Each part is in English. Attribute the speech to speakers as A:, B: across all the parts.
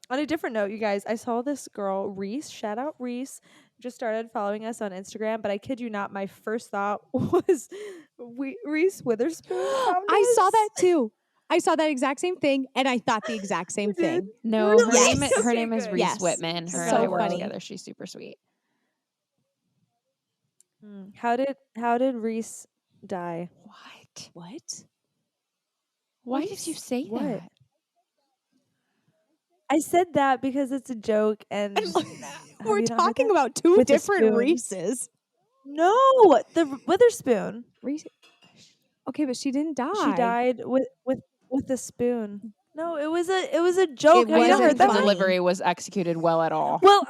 A: On a different note, you guys, I saw this girl, Reese, shout out Reese, just started following us on Instagram, but I kid you not, my first thought was Reese Witherspoon found
B: I saw
A: us.
B: that too. I saw that exact same thing, and I thought the exact same
A: You did?
B: thing.
C: No,
A: Really?
C: her
A: Okay,
C: name is
A: good.
C: Reese
B: Yes.
C: Whitman. Her
A: So
C: and I work
B: funny.
C: together. She's super sweet.
A: How did Reese die?
C: What?
B: What?
C: Why did you say
A: What?
C: that?
A: I said that because it's a joke, and
B: We're
A: you not heard
B: talking
A: that?
B: about two
A: With a
B: different
A: spoon.
B: Reese's.
A: No, the Witherspoon.
B: Reese. Okay, but she didn't die.
A: She died with a spoon. No, it was a joke.
B: It
A: Have you not
C: The
A: heard that one?
C: delivery was executed well at all.
A: Well,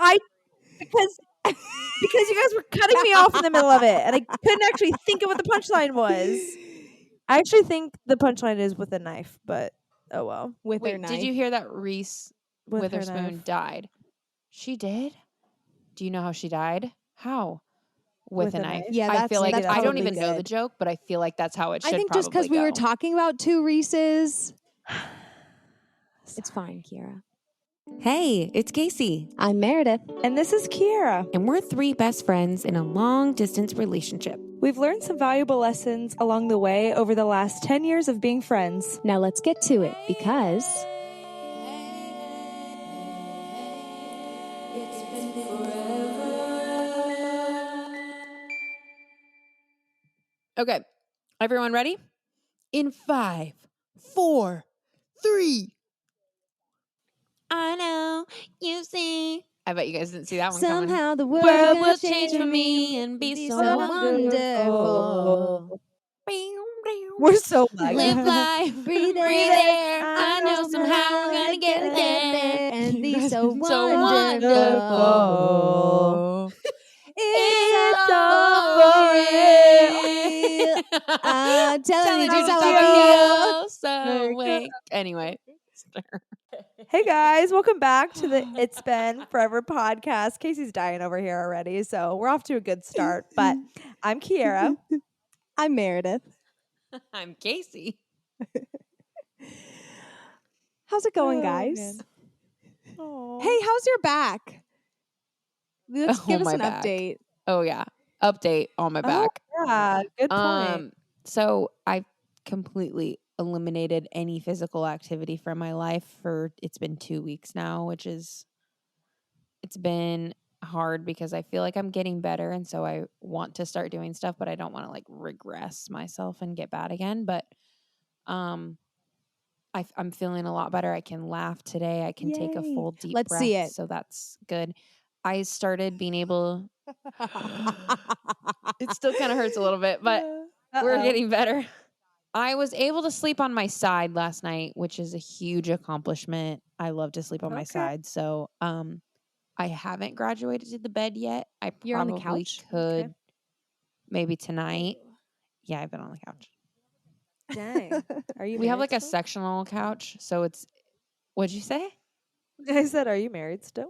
A: because you guys were cutting me off in the middle of it, and I couldn't actually think of what the punchline was. I actually think the punchline is with a knife, but oh well.
B: With her
C: Wait,
B: knife.
C: did you hear that Reese
A: With her
C: Witherspoon
A: knife.
C: died? She did? Do you know how she died? How? With a knife.
B: Yeah,
C: I feel like
A: that's
C: I don't
A: probably
C: even know the
A: good.
C: joke, but I feel like that's how it should
B: I think just because
C: probably
B: we were
C: go.
B: talking about two Reese's. It's fine, Kiara.
D: Hey, it's Casey.
B: I'm Meredith.
A: And this is Kiara.
D: And we're three best friends in a long-distance relationship.
A: We've learned some valuable lessons along the way over the last 10 years of being friends.
B: Now let's get to it because
C: Okay. Everyone ready? In 5, 4, 3. I know you see. I bet you guys didn't see that one coming.
B: somehow the world
C: will change for me and be so
B: wonderful.
A: We're so
C: Live life, breathe air. I know somehow we're gonna get there.
B: and be so
C: So
B: wonderful.
A: It's all
C: for
B: real. I'm telling you just how I feel.
C: So wake. Anyway.
A: Hey guys, welcome back to the It's Been Forever podcast. Casey's dying over here already, so we're off to a good start. But I'm Kiara.
B: I'm Meredith.
C: I'm Casey.
B: How's it going,
A: Oh,
B: guys?
A: man. Aw.
B: Hey, how's your back? Let's
C: Oh,
B: give us
C: my
B: an
C: back.
B: update.
C: Oh yeah. Update on my back.
A: Yeah, good point.
C: So I completely eliminated any physical activity from my life it's been 2 weeks now, it's been hard because I feel like I'm getting better, and so I want to start doing stuff, but I don't want to like regress myself and get bad again. But I'm feeling a lot better. I can laugh today. I can take a
B: Yay.
C: full deep
B: Let's
C: breath.
B: see it.
C: So that's good. I started being able. It still kind of hurts a little bit, but we're getting better. I was able to sleep on my side last night, which is a huge accomplishment. I love to sleep on my
A: Okay.
C: side. So I haven't graduated to the bed yet. I
B: You're on the
C: probably
B: couch?
C: could
A: Okay.
C: maybe tonight. Yeah, I've been on the couch.
A: Dang. Are you
C: We have
A: married
C: like a
A: still?
C: sectional couch. So it's, what'd you say?
A: I said, are you married still?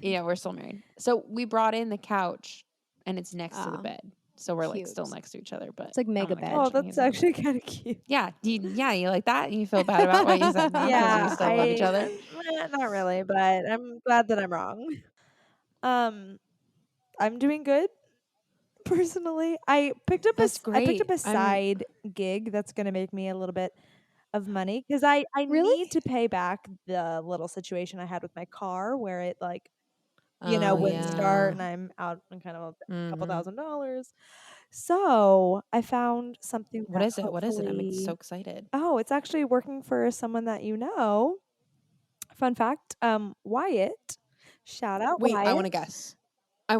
C: Yeah, we're still married. So we brought in the couch and it's next to the
B: Ah,
C: bed. So we're like
B: cute.
C: still next to each other. But
B: It's like
C: I'm on
B: mega
C: the
B: bed.
C: couch
A: Oh,
C: and
A: that's
C: he's on the
A: actually kind of cute.
C: Yeah, you like that? You feel bad about what you said now because you still love each other?
A: Not really, but I'm glad that I'm wrong. I'm doing good. Personally, I picked up
C: That's
A: I picked
C: great.
A: up a side gig that's going to make me a little bit of money because I
B: Really?
A: need to pay back the little situation I had with my car where it like
C: Oh,
A: wouldn't start and I'm out on kind of a couple $1,000s. So I found something.
C: What
A: that
C: is it? What is it? I'm so
A: hopefully-
C: excited.
A: Oh, it's actually working for someone that you know. Fun fact, Wyatt. Shout out
C: Wait,
A: Wyatt.
C: I want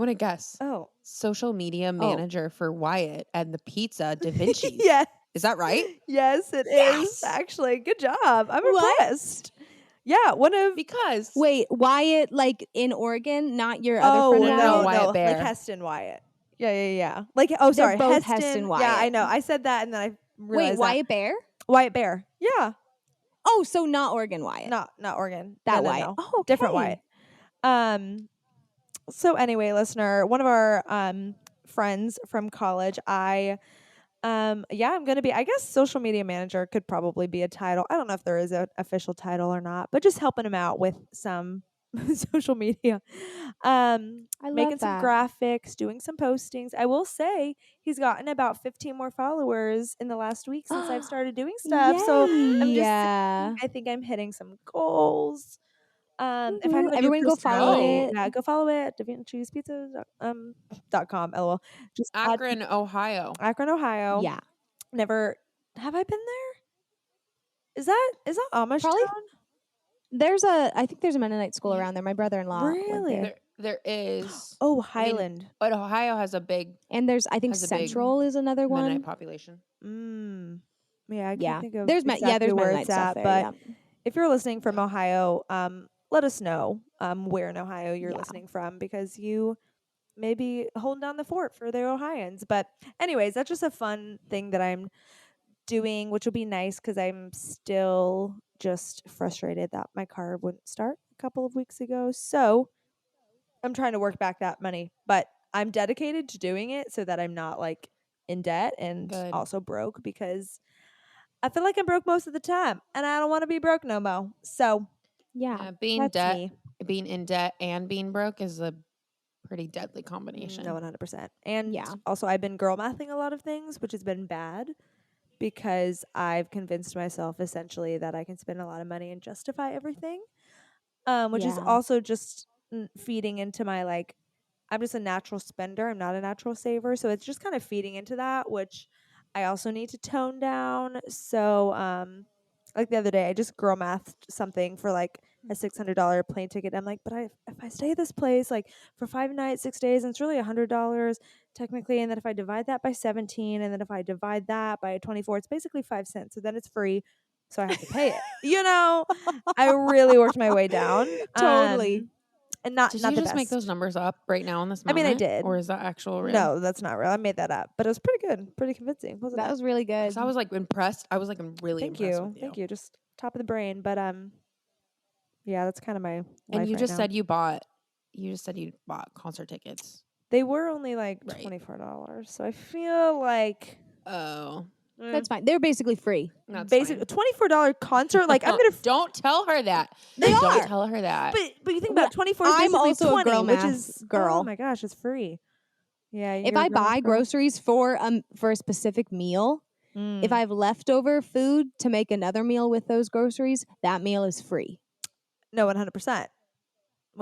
C: to guess.
A: Oh.
C: Social media manager for Wyatt and the pizza Da Vinci.
A: Yeah.
C: Is that right?
A: Yes, it is
C: Yes!
A: actually. Good job. I'm
B: What?
A: impressed. Yeah, one of
C: Because
B: Wait, Wyatt, like in Oregon, not your other
A: Oh
B: friend
C: no,
B: Wyatt?
C: Wyatt
A: like
C: Bear.
A: Heston Wyatt. Yeah. Like sorry,
B: both
A: Heston.
B: Heston
A: Yeah, I
B: Wyatt.
A: know. I said that and then I
B: Wait,
A: realized that.
B: Wyatt Bear?
A: Wyatt Bear. Yeah,
B: Oh, so not Oregon Wyatt.
A: not Oregon.
B: that
A: No.
B: Wyatt. Oh, okay.
A: Different Wyatt. So anyway, listener, one of our friends from college, I Yeah, I'm gonna be. I guess social media manager could probably be a title. I don't know if there is an official title or not, but just helping him out with some social media.
B: I love
A: Making some
B: that.
A: graphics, doing some postings. I will say he's gotten about 15 more followers in the last week since I've started doing stuff. So I'm just saying, I think I'm hitting some goals. If I
B: Woohoo.
A: have a new
B: Everyone go follow
A: personality,
B: it.
A: yeah, go follow it. DaVinciCheesePizza .com. LOL. Just add
C: Akron, Ohio.
A: Akron, Ohio.
B: Yeah.
A: Never have I been there? Is that Amish
B: Probably
A: town?
B: I think there's a Mennonite school
C: Ye-
B: around there. My brother-in-law went
A: Really?
B: there.
C: There is.
A: Oh,
C: I mean,
A: Highland.
C: but Ohio has a big
B: And there's, I think
C: Has a big
B: Central is another
C: Mennonite
B: one.
C: population.
A: Yeah, I
B: Yeah.
A: can't think of
B: There's
A: exactly
B: there's
A: where
B: Mennonite
A: it's
B: stuff
A: at,
B: there.
A: but
B: Yeah.
A: if you're listening from Ohio, let us know where in Ohio you're
B: Yeah.
A: listening from, because you may be holding down the fort for the Ohioans. But anyways, that's just a fun thing that I'm doing, which will be nice because I'm still just frustrated that my car wouldn't start a couple of weeks ago. So I'm trying to work back that money, but I'm dedicated to doing it so that I'm not like in debt and
C: Good.
A: also broke, because I feel like I'm broke most of the time and I don't want to be broke no more. So
B: Yeah.
C: Being
A: that's me.
C: being in debt and being broke is a pretty deadly combination.
A: No, 100%. And
B: Yeah.
A: also I've been girl mathing a lot of things, which has been bad because I've convinced myself essentially that I can spend a lot of money and justify everything. Which is
B: Yeah.
A: also just feeding into my like, I'm just a natural spender. I'm not a natural saver. So it's just kind of feeding into that, which I also need to tone down. So, like the other day, I just girl mathed something for like a $600 plane ticket. I'm like, but if I stay at this place like for 5 nights, 6 days, and it's really $100 technically, and then if I divide that by 17, and then if I divide that by 24, it's basically 5 cents. So then it's free. So I have to pay it. I really worked my way down.
B: Totally.
A: And not
C: Did
A: not
C: you
A: the
C: just
A: best.
C: make those numbers up right now in this
A: I
C: moment?
A: mean, I did.
C: Or is that actual real?
A: No, that's not real. I made that up, but it was pretty good, pretty convincing, wasn't
B: That
A: it?
B: was really good.
C: 'Cause I was like impressed. I was like really
A: Thank
C: impressed
A: you,
C: with you.
A: thank you. Just top of the brain, but yeah, that's kind of my life
C: And you
A: right
C: just
A: now.
C: said you bought. You just said you bought concert tickets.
A: They were only like
C: Right.
A: $24, so I feel like
C: Oh,
B: That's fine. They're basically free.
C: that's
A: basically
C: fine.
A: $24 concert. Like I'm gonna.
C: Don't tell her that.
B: They
C: Don't
B: are.
C: tell her that.
A: But you think
B: Well,
A: about 24 is
B: I'm
A: basically
B: also a
A: 20,
B: girl
A: which
B: math
A: is
B: girl.
A: Oh my gosh, it's free. Yeah.
B: If
A: you're a
B: I
A: girl math
B: buy
A: girl?
B: groceries for a specific meal, if I have leftover food to make another meal with those groceries, that meal is free.
A: No, 100%.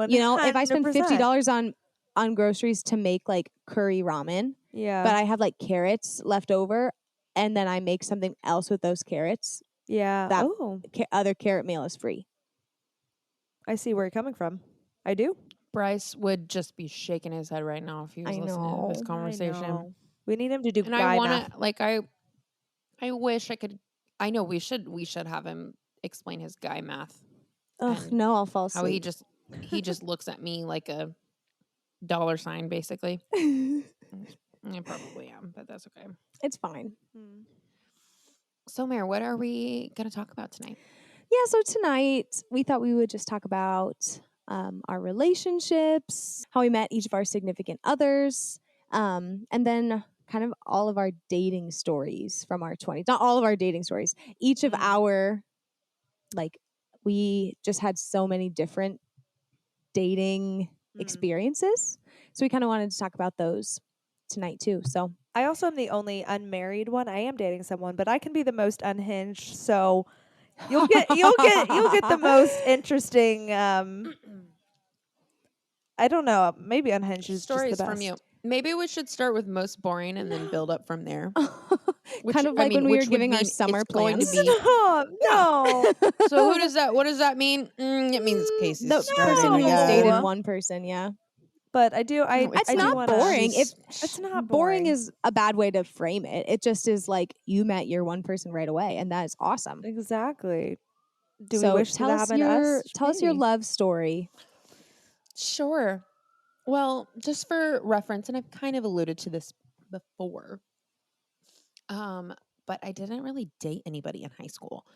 B: You know, if I spend
A: 100%.
B: $50 on groceries to make like curry ramen,
A: Yeah.
B: but I have like carrots left over, and then I make something else with those carrots,
A: Yeah.
B: that other carrot meal is free.
A: I see where you're coming from. I do.
C: Bryce would just be shaking his head right now if he was
B: I
C: listening to this
B: know.
C: conversation.
A: I know. We need him to do
C: And
A: guy
C: I want
A: math.
C: to like I wish I could. I know we should have him explain his guy math.
B: Ugh,
C: And
B: no, I'll fall
C: How
B: asleep.
C: he just looks at me like a dollar sign, basically. I probably am, but that's okay.
B: It's fine.
C: So, Mare, what are we going to talk about tonight?
B: Yeah, so tonight we thought we would just talk about our relationships, how we met each of our significant others, and then kind of all of our dating stories from our 20s. Not all of our dating stories. Each of our, like, we just had so many different dating experiences. So we kind of wanted to talk about those tonight too. So
A: I also am the only unmarried one. I am dating someone, but I can be the most unhinged. So you'll get the most interesting. I don't know. Maybe unhinged is
C: Stories
A: just the best.
C: from you. Maybe we should start with most boring and then build up from there.
B: kind of like when we were giving our summer plans.
A: Stop, no.
C: So who does that? What does that mean? It means Casey's
B: The
C: starting,
B: person
C: I
B: who's
C: guess.
B: dated one person, yeah.
A: But I do.
B: It's
A: I do
B: not
A: wanna,
B: boring.
A: It's not
B: boring is a bad way to frame it. It just is like you met your one person right away, and that is awesome.
A: Exactly. Do
B: so
A: we wish
B: tell
A: that
B: us
A: happened to us?
B: tell us your
A: Maybe.
B: love story.
C: Sure. Well, just for reference, and I've kind of alluded to this before, but I didn't really date anybody in high school.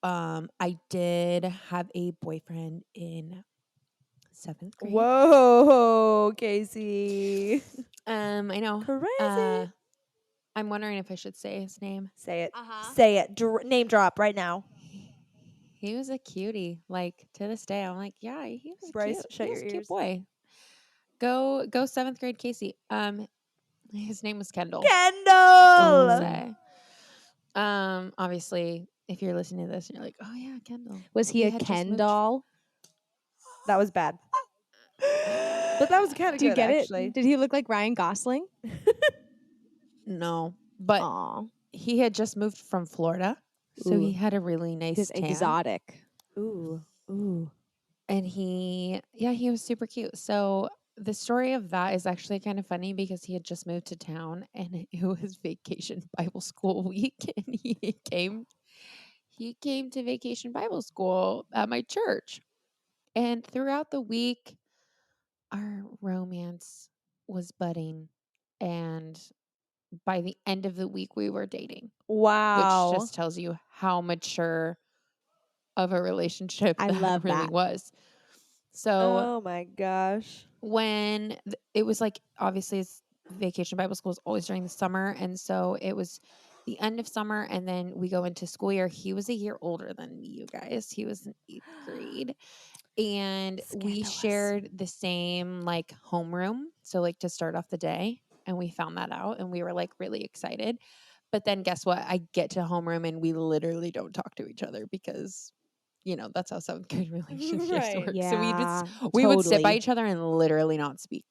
C: I did have a boyfriend in 7th grade.
A: Whoa, Casey.
C: I know.
A: Crazy.
C: I'm wondering if I should say his name.
A: Say it.
B: Uh-huh.
A: Say it. Name drop right now.
C: He was a cutie. Like, to this day, I'm like, yeah, he was
A: Bryce,
C: cute.
A: shut
C: He
A: your
C: was a cute
A: ears.
C: boy. Go 7th grade Casey. His name was Kendall.
A: Kendall.
C: Say. Obviously, if you're listening to this, you're like, oh yeah, Kendall.
B: Was he a
C: had just
B: Ken
C: moved-
B: doll?
A: That was bad. But that was kind of
B: Do you
A: good,
B: get
A: actually.
B: it? Did he look like Ryan Gosling?
C: No, but
B: Aw.
C: he had just moved from Florida, so he
B: Ooh.
C: had a really nice
B: He's
C: tan.
B: exotic.
A: Ooh.
C: And he was super cute. So the story of that is actually kind of funny because he had just moved to town and it was vacation Bible school week, and he came to vacation Bible school at my church. And throughout the week, our romance was budding, and by the end of the week we were dating,
A: Wow.
C: which just tells you how mature of a relationship
B: I
C: that
B: love
C: really
B: that.
C: was. So
A: Oh my gosh.
C: when it was like, obviously it's vacation Bible school is always during the summer, and so it was the end of summer and then we go into school year. He was a year older than me, you guys. He was in 8th grade, and we
A: Scandalous.
C: shared the same like homeroom, so like to start off the day, and we found that out and we were like really excited. But then guess what? I get to homeroom and we literally don't talk to each other because that's how 7th grade relationships
A: Right.
C: work.
B: Yeah,
C: So we would sit by
B: totally.
C: each other and literally not speak.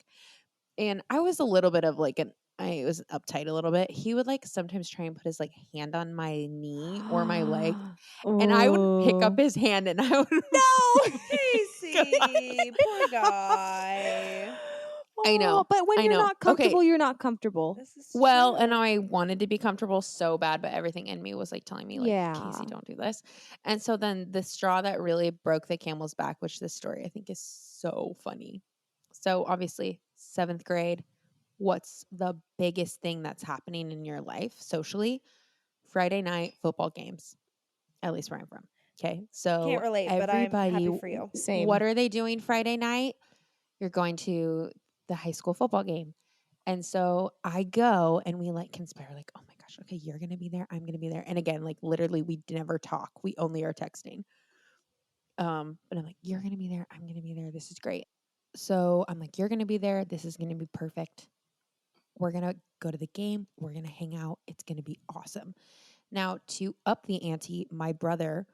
C: And I was a little bit of like I was uptight a little bit. He would like sometimes try and put his like hand on my knee or my leg, and I would pick up
B: Ooh.
C: his hand and I would
A: No, Casey. Poor guy.
C: I know.
B: Oh, but when
C: I
B: you're
C: know.
B: not comfortable,
C: Okay.
B: you're not comfortable.
A: This is
C: Well, and
A: true.
C: I wanted to be comfortable so bad, but everything in me was like telling me, like,
B: Yeah.
C: Casey, don't do this. And so then the straw that really broke the camel's back, which this story I think is so funny. So obviously, 7th grade, what's the biggest thing that's happening in your life socially? Friday night football games, at least where I'm from. Okay. So
A: Can't relate, but I'm
C: everybody,
A: happy for you.
B: Same.
C: what are they doing Friday night? You're going to the high school football game. And so I go and we like conspire, like, oh my gosh, okay, you're going to be there. I'm going to be there. And again, like literally we never talk. We only are texting. But I'm like, you're going to be there. I'm going to be there. This is great. So I'm like, you're going to be there. This is going to be perfect. We're going to go to the game. We're going to hang out. It's going to be awesome. Now, to up the ante, my brother,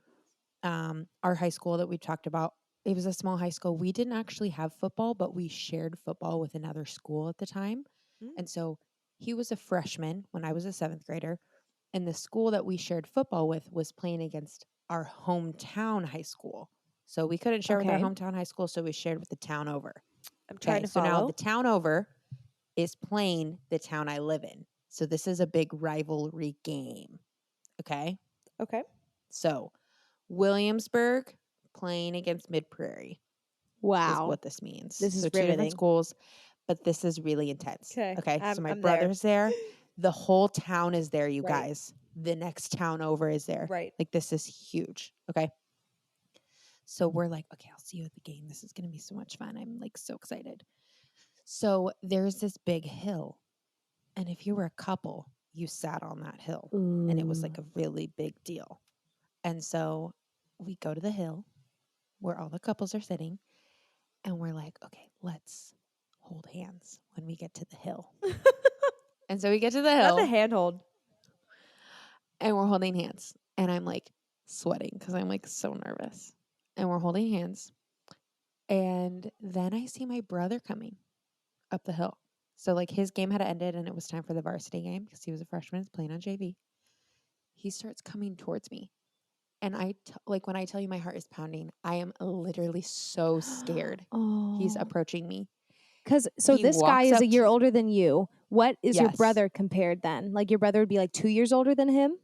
C: our high school that we talked about, it was a small high school. We didn't actually have football, but we shared football with another school at the time. And so he was a freshman when I was a 7th grader. And the school that we shared football with was playing against our hometown high school. So we couldn't share with our
B: Okay.
C: hometown high school, so we shared with the town over.
A: I'm trying
C: Okay,
A: to
C: so now
A: follow.
C: the town over is playing the town I live in. So this is a big rivalry game. Okay.
A: Okay.
C: So Williamsburg playing against Mid Prairie is
B: Wow.
C: what this means.
B: This is
C: so 2 different
B: riveting.
C: schools, but this is really intense.
A: 'Kay,
C: Okay. So
A: I'm
C: my
A: there.
C: brother's there. The whole town is there, you
A: Right.
C: guys. The next town over is there.
A: Right.
C: Like this is huge. Okay. So we're like, okay, I'll see you at the game. This is going to be so much fun. I'm like so excited. So there's this big hill. And if you were a couple, you sat on that hill. And it was like a really big deal. And so we go to the hill where all the couples are sitting. And we're like, okay, let's hold hands when we get to the hill. And so we get to the
A: Not
C: hill
A: the handhold.
C: and we're holding hands. And I'm like sweating because I'm like so nervous. And we're holding hands. And then I see my brother coming up the hill. So like his game had ended and it was time for the varsity game because he was a freshman playing on JV. He starts coming towards me. And like when I tell you my heart is pounding, I am literally so scared. He's
B: Oh.
C: approaching me.
B: Because so
C: He
B: this guy
C: walks
B: is
C: up
B: a year
C: to-
B: older than you. What is your
C: Yes.
B: brother compared then? Like your brother would be like 2 years older than him?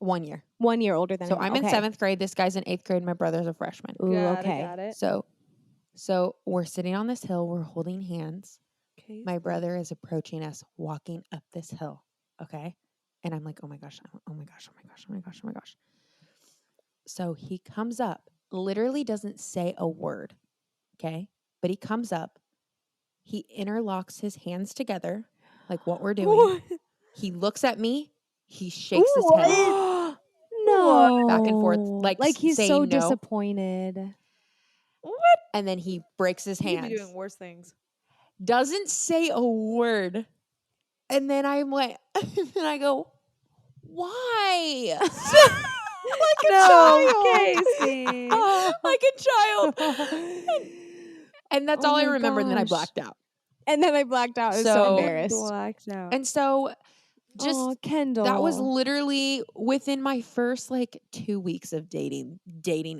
C: 1 year.
B: 1 year older than
C: So
B: him.
C: I'm in
B: Okay.
C: 7th grade. This guy's in 8th grade. My brother's a freshman.
B: Ooh,
A: Got
B: okay.
A: it. Got it.
C: So we're sitting on this hill. We're holding hands.
A: Okay.
C: My brother is approaching us, walking up this hill. Okay. And I'm like, oh my gosh, oh my gosh, oh my gosh, oh my gosh, oh my gosh. So he comes up, literally doesn't say a word. Okay. But he comes up, he interlocks his hands together, like what we're doing.
A: What?
C: He looks at me. He shakes his
A: What?
C: head
B: No.
C: back and forth, like
B: he's
C: saying
B: so
C: no.
B: disappointed.
A: What?
C: And then he breaks his
A: He could be
C: hands.
A: doing worse things.
C: Doesn't say a word. And then I'm like, and I go, why? Like a child.
A: Casey.
C: Like a child. And that's all I
B: my
C: remember. And then I
B: gosh.
C: blacked out.
B: And then I blacked out. I was so
C: So-
B: embarrassed.
A: Blacked out.
C: And so just
B: Aw, Kendall.
C: that was literally within my first like 2 weeks of dating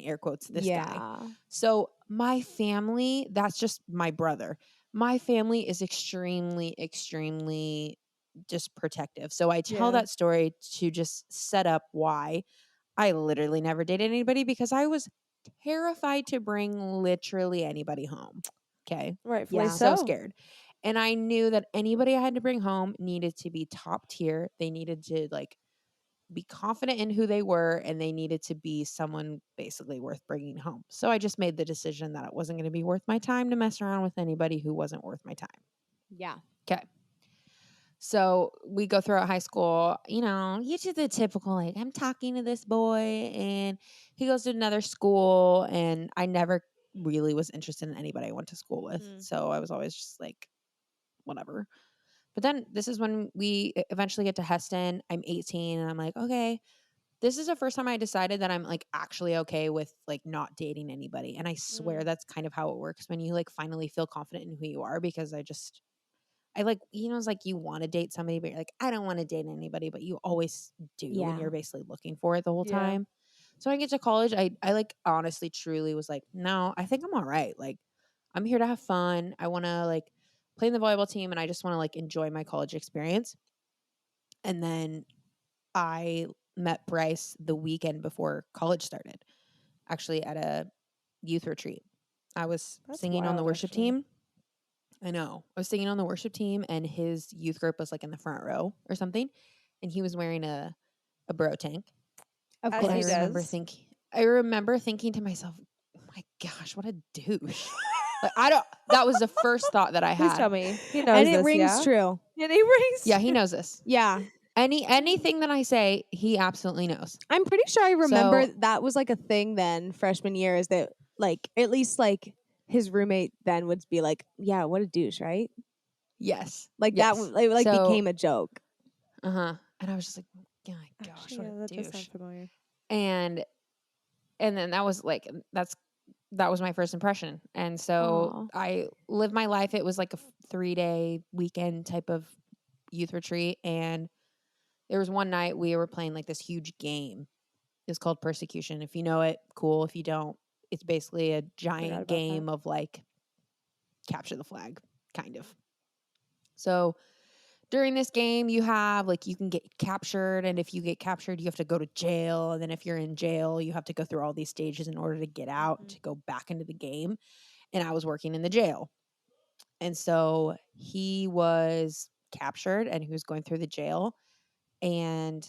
C: air quotes this guy. So my family, that's just my brother. My family is extremely, extremely just protective. So I tell
A: Yeah.
C: that story to just set up why I literally never dated anybody, because I was terrified to bring literally anybody home. Okay.
A: Rightfully
B: Yeah.
C: So
A: so.
C: scared. And I knew that anybody I had to bring home needed to be top tier. They needed to like be confident in who they were, and they needed to be someone basically worth bringing home. So I just made the decision that it wasn't going to be worth my time to mess around with anybody who wasn't worth my time.
B: Yeah.
C: Okay. So we go throughout high school, you know, you do the typical, like, I'm talking to this boy and he goes to another school, and I never really was interested in anybody I went to school with.
A: Mm.
C: So I was always just like, whatever. But then this is when we eventually get to Heston. I'm 18 and I'm like, okay, this is the first time I decided that I'm like actually okay with like not dating anybody. And I swear that's kind of how it works when you like finally feel confident in who you are, because I like, you know, it's like you want to date somebody, but you're like, I don't want to date anybody, but you always do.
B: Yeah.
C: And you're basically looking for it the whole
A: Yeah.
C: time. So I get to college. I like honestly, truly was like, no, I think I'm all right. Like, I'm here to have fun. I want to like play in the volleyball team, and I just want to like enjoy my college experience. And then I met Bryce the weekend before college started, actually at a youth retreat. I was
A: That's
C: singing on the
A: wild,
C: worship
A: actually.
C: team. I know. I was singing on the worship team, and his youth group was like in the front row or something, and he was wearing a bro tank.
B: Of
A: As
C: And
B: course.
C: I remember thinking to myself, oh my gosh, what a douche. Like that was the first thought that I
A: Please
C: had.
A: tell me. He knows
B: And it
A: this,
B: rings
A: yeah?
B: true.
A: And he rings
C: Yeah, he knows this.
B: Yeah.
C: Anything that I say, he absolutely knows.
B: I'm pretty sure I remember
C: So-
B: that was like a thing then freshman year, is that like at least like his roommate then would be like, yeah, what a douche, right?
C: Yes.
B: Like
C: yes.
B: that like
C: So-
B: became a joke.
C: Uh-huh. And I was just like, oh my gosh,
A: Actually,
C: what
A: yeah,
C: a
A: that does sound
C: douche.
A: familiar.
C: And then that was like that was my first impression. And so
B: Aw.
C: I lived my life. It was like a 3-day weekend type of youth retreat, and there was one night we were playing like this huge game. It's called Persecution. If you know it, cool. If you don't, it's basically a giant
A: about
C: game of like capture the flag, kind of. So during this game, you have like you can get captured, and if you get captured, you have to go to jail. And then if you're in jail, you have to go through all these stages in order to get out to go back into the game. And I was working in the jail. And so he was captured and he was going through the jail. And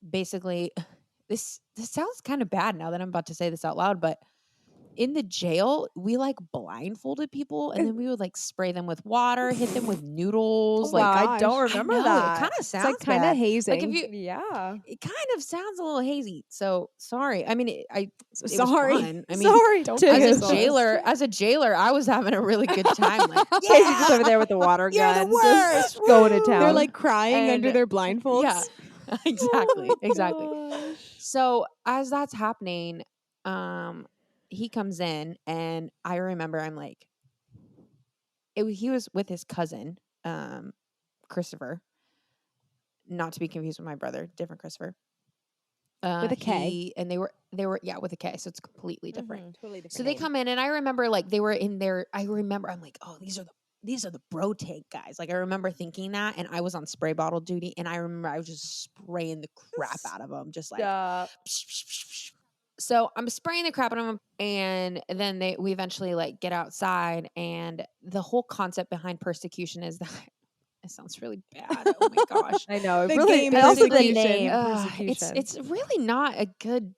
C: basically, this sounds kind of bad now that I'm about to say this out loud, but in the jail, we like blindfolded people, and then we would like spray them with water, hit them with noodles.
A: Oh, wow, I don't
B: gosh.
A: remember
C: I know,
A: that.
C: it kind of
B: It's
C: sounds
B: like kind of
C: bad.
B: hazing.
C: Like if you,
A: Yeah.
C: it kind of sounds a little hazy. So sorry. I mean, it was
B: sorry.
C: fun. I mean,
A: Sorry,
B: don't
A: too.
B: take
C: as
B: it
C: a
B: so
C: jailer, I was having a really good time. Like,
A: Casey's just over there with the water
C: You're the
A: guns, just going to
C: worst.
A: town.
B: They're like crying under
C: And-
B: their blindfolds.
C: Yeah, exactly,
A: Oh my
C: exactly.
A: gosh.
C: So as that's happening, he comes in, and I remember I'm like, he was with his cousin, Christopher, not to be confused with my brother, different Christopher.
B: With a K.
C: And they were with a K, so it's completely different.
B: Totally different.
C: So they come in, and I remember like they were in there. I remember I'm like, oh, these are the bro tank guys. Like I remember thinking that, and I was on spray bottle duty, and I remember I was just spraying the crap out of them, just like.
A: Stop.
C: So I'm spraying the crap out of them, and then we eventually like get outside, and the whole concept behind persecution is that it sounds really bad. Oh my gosh.
A: I know.
B: The
A: Really,
B: game
A: and also the
B: persecution.
A: name
C: Ugh,
A: persecution.
C: it's really not a good.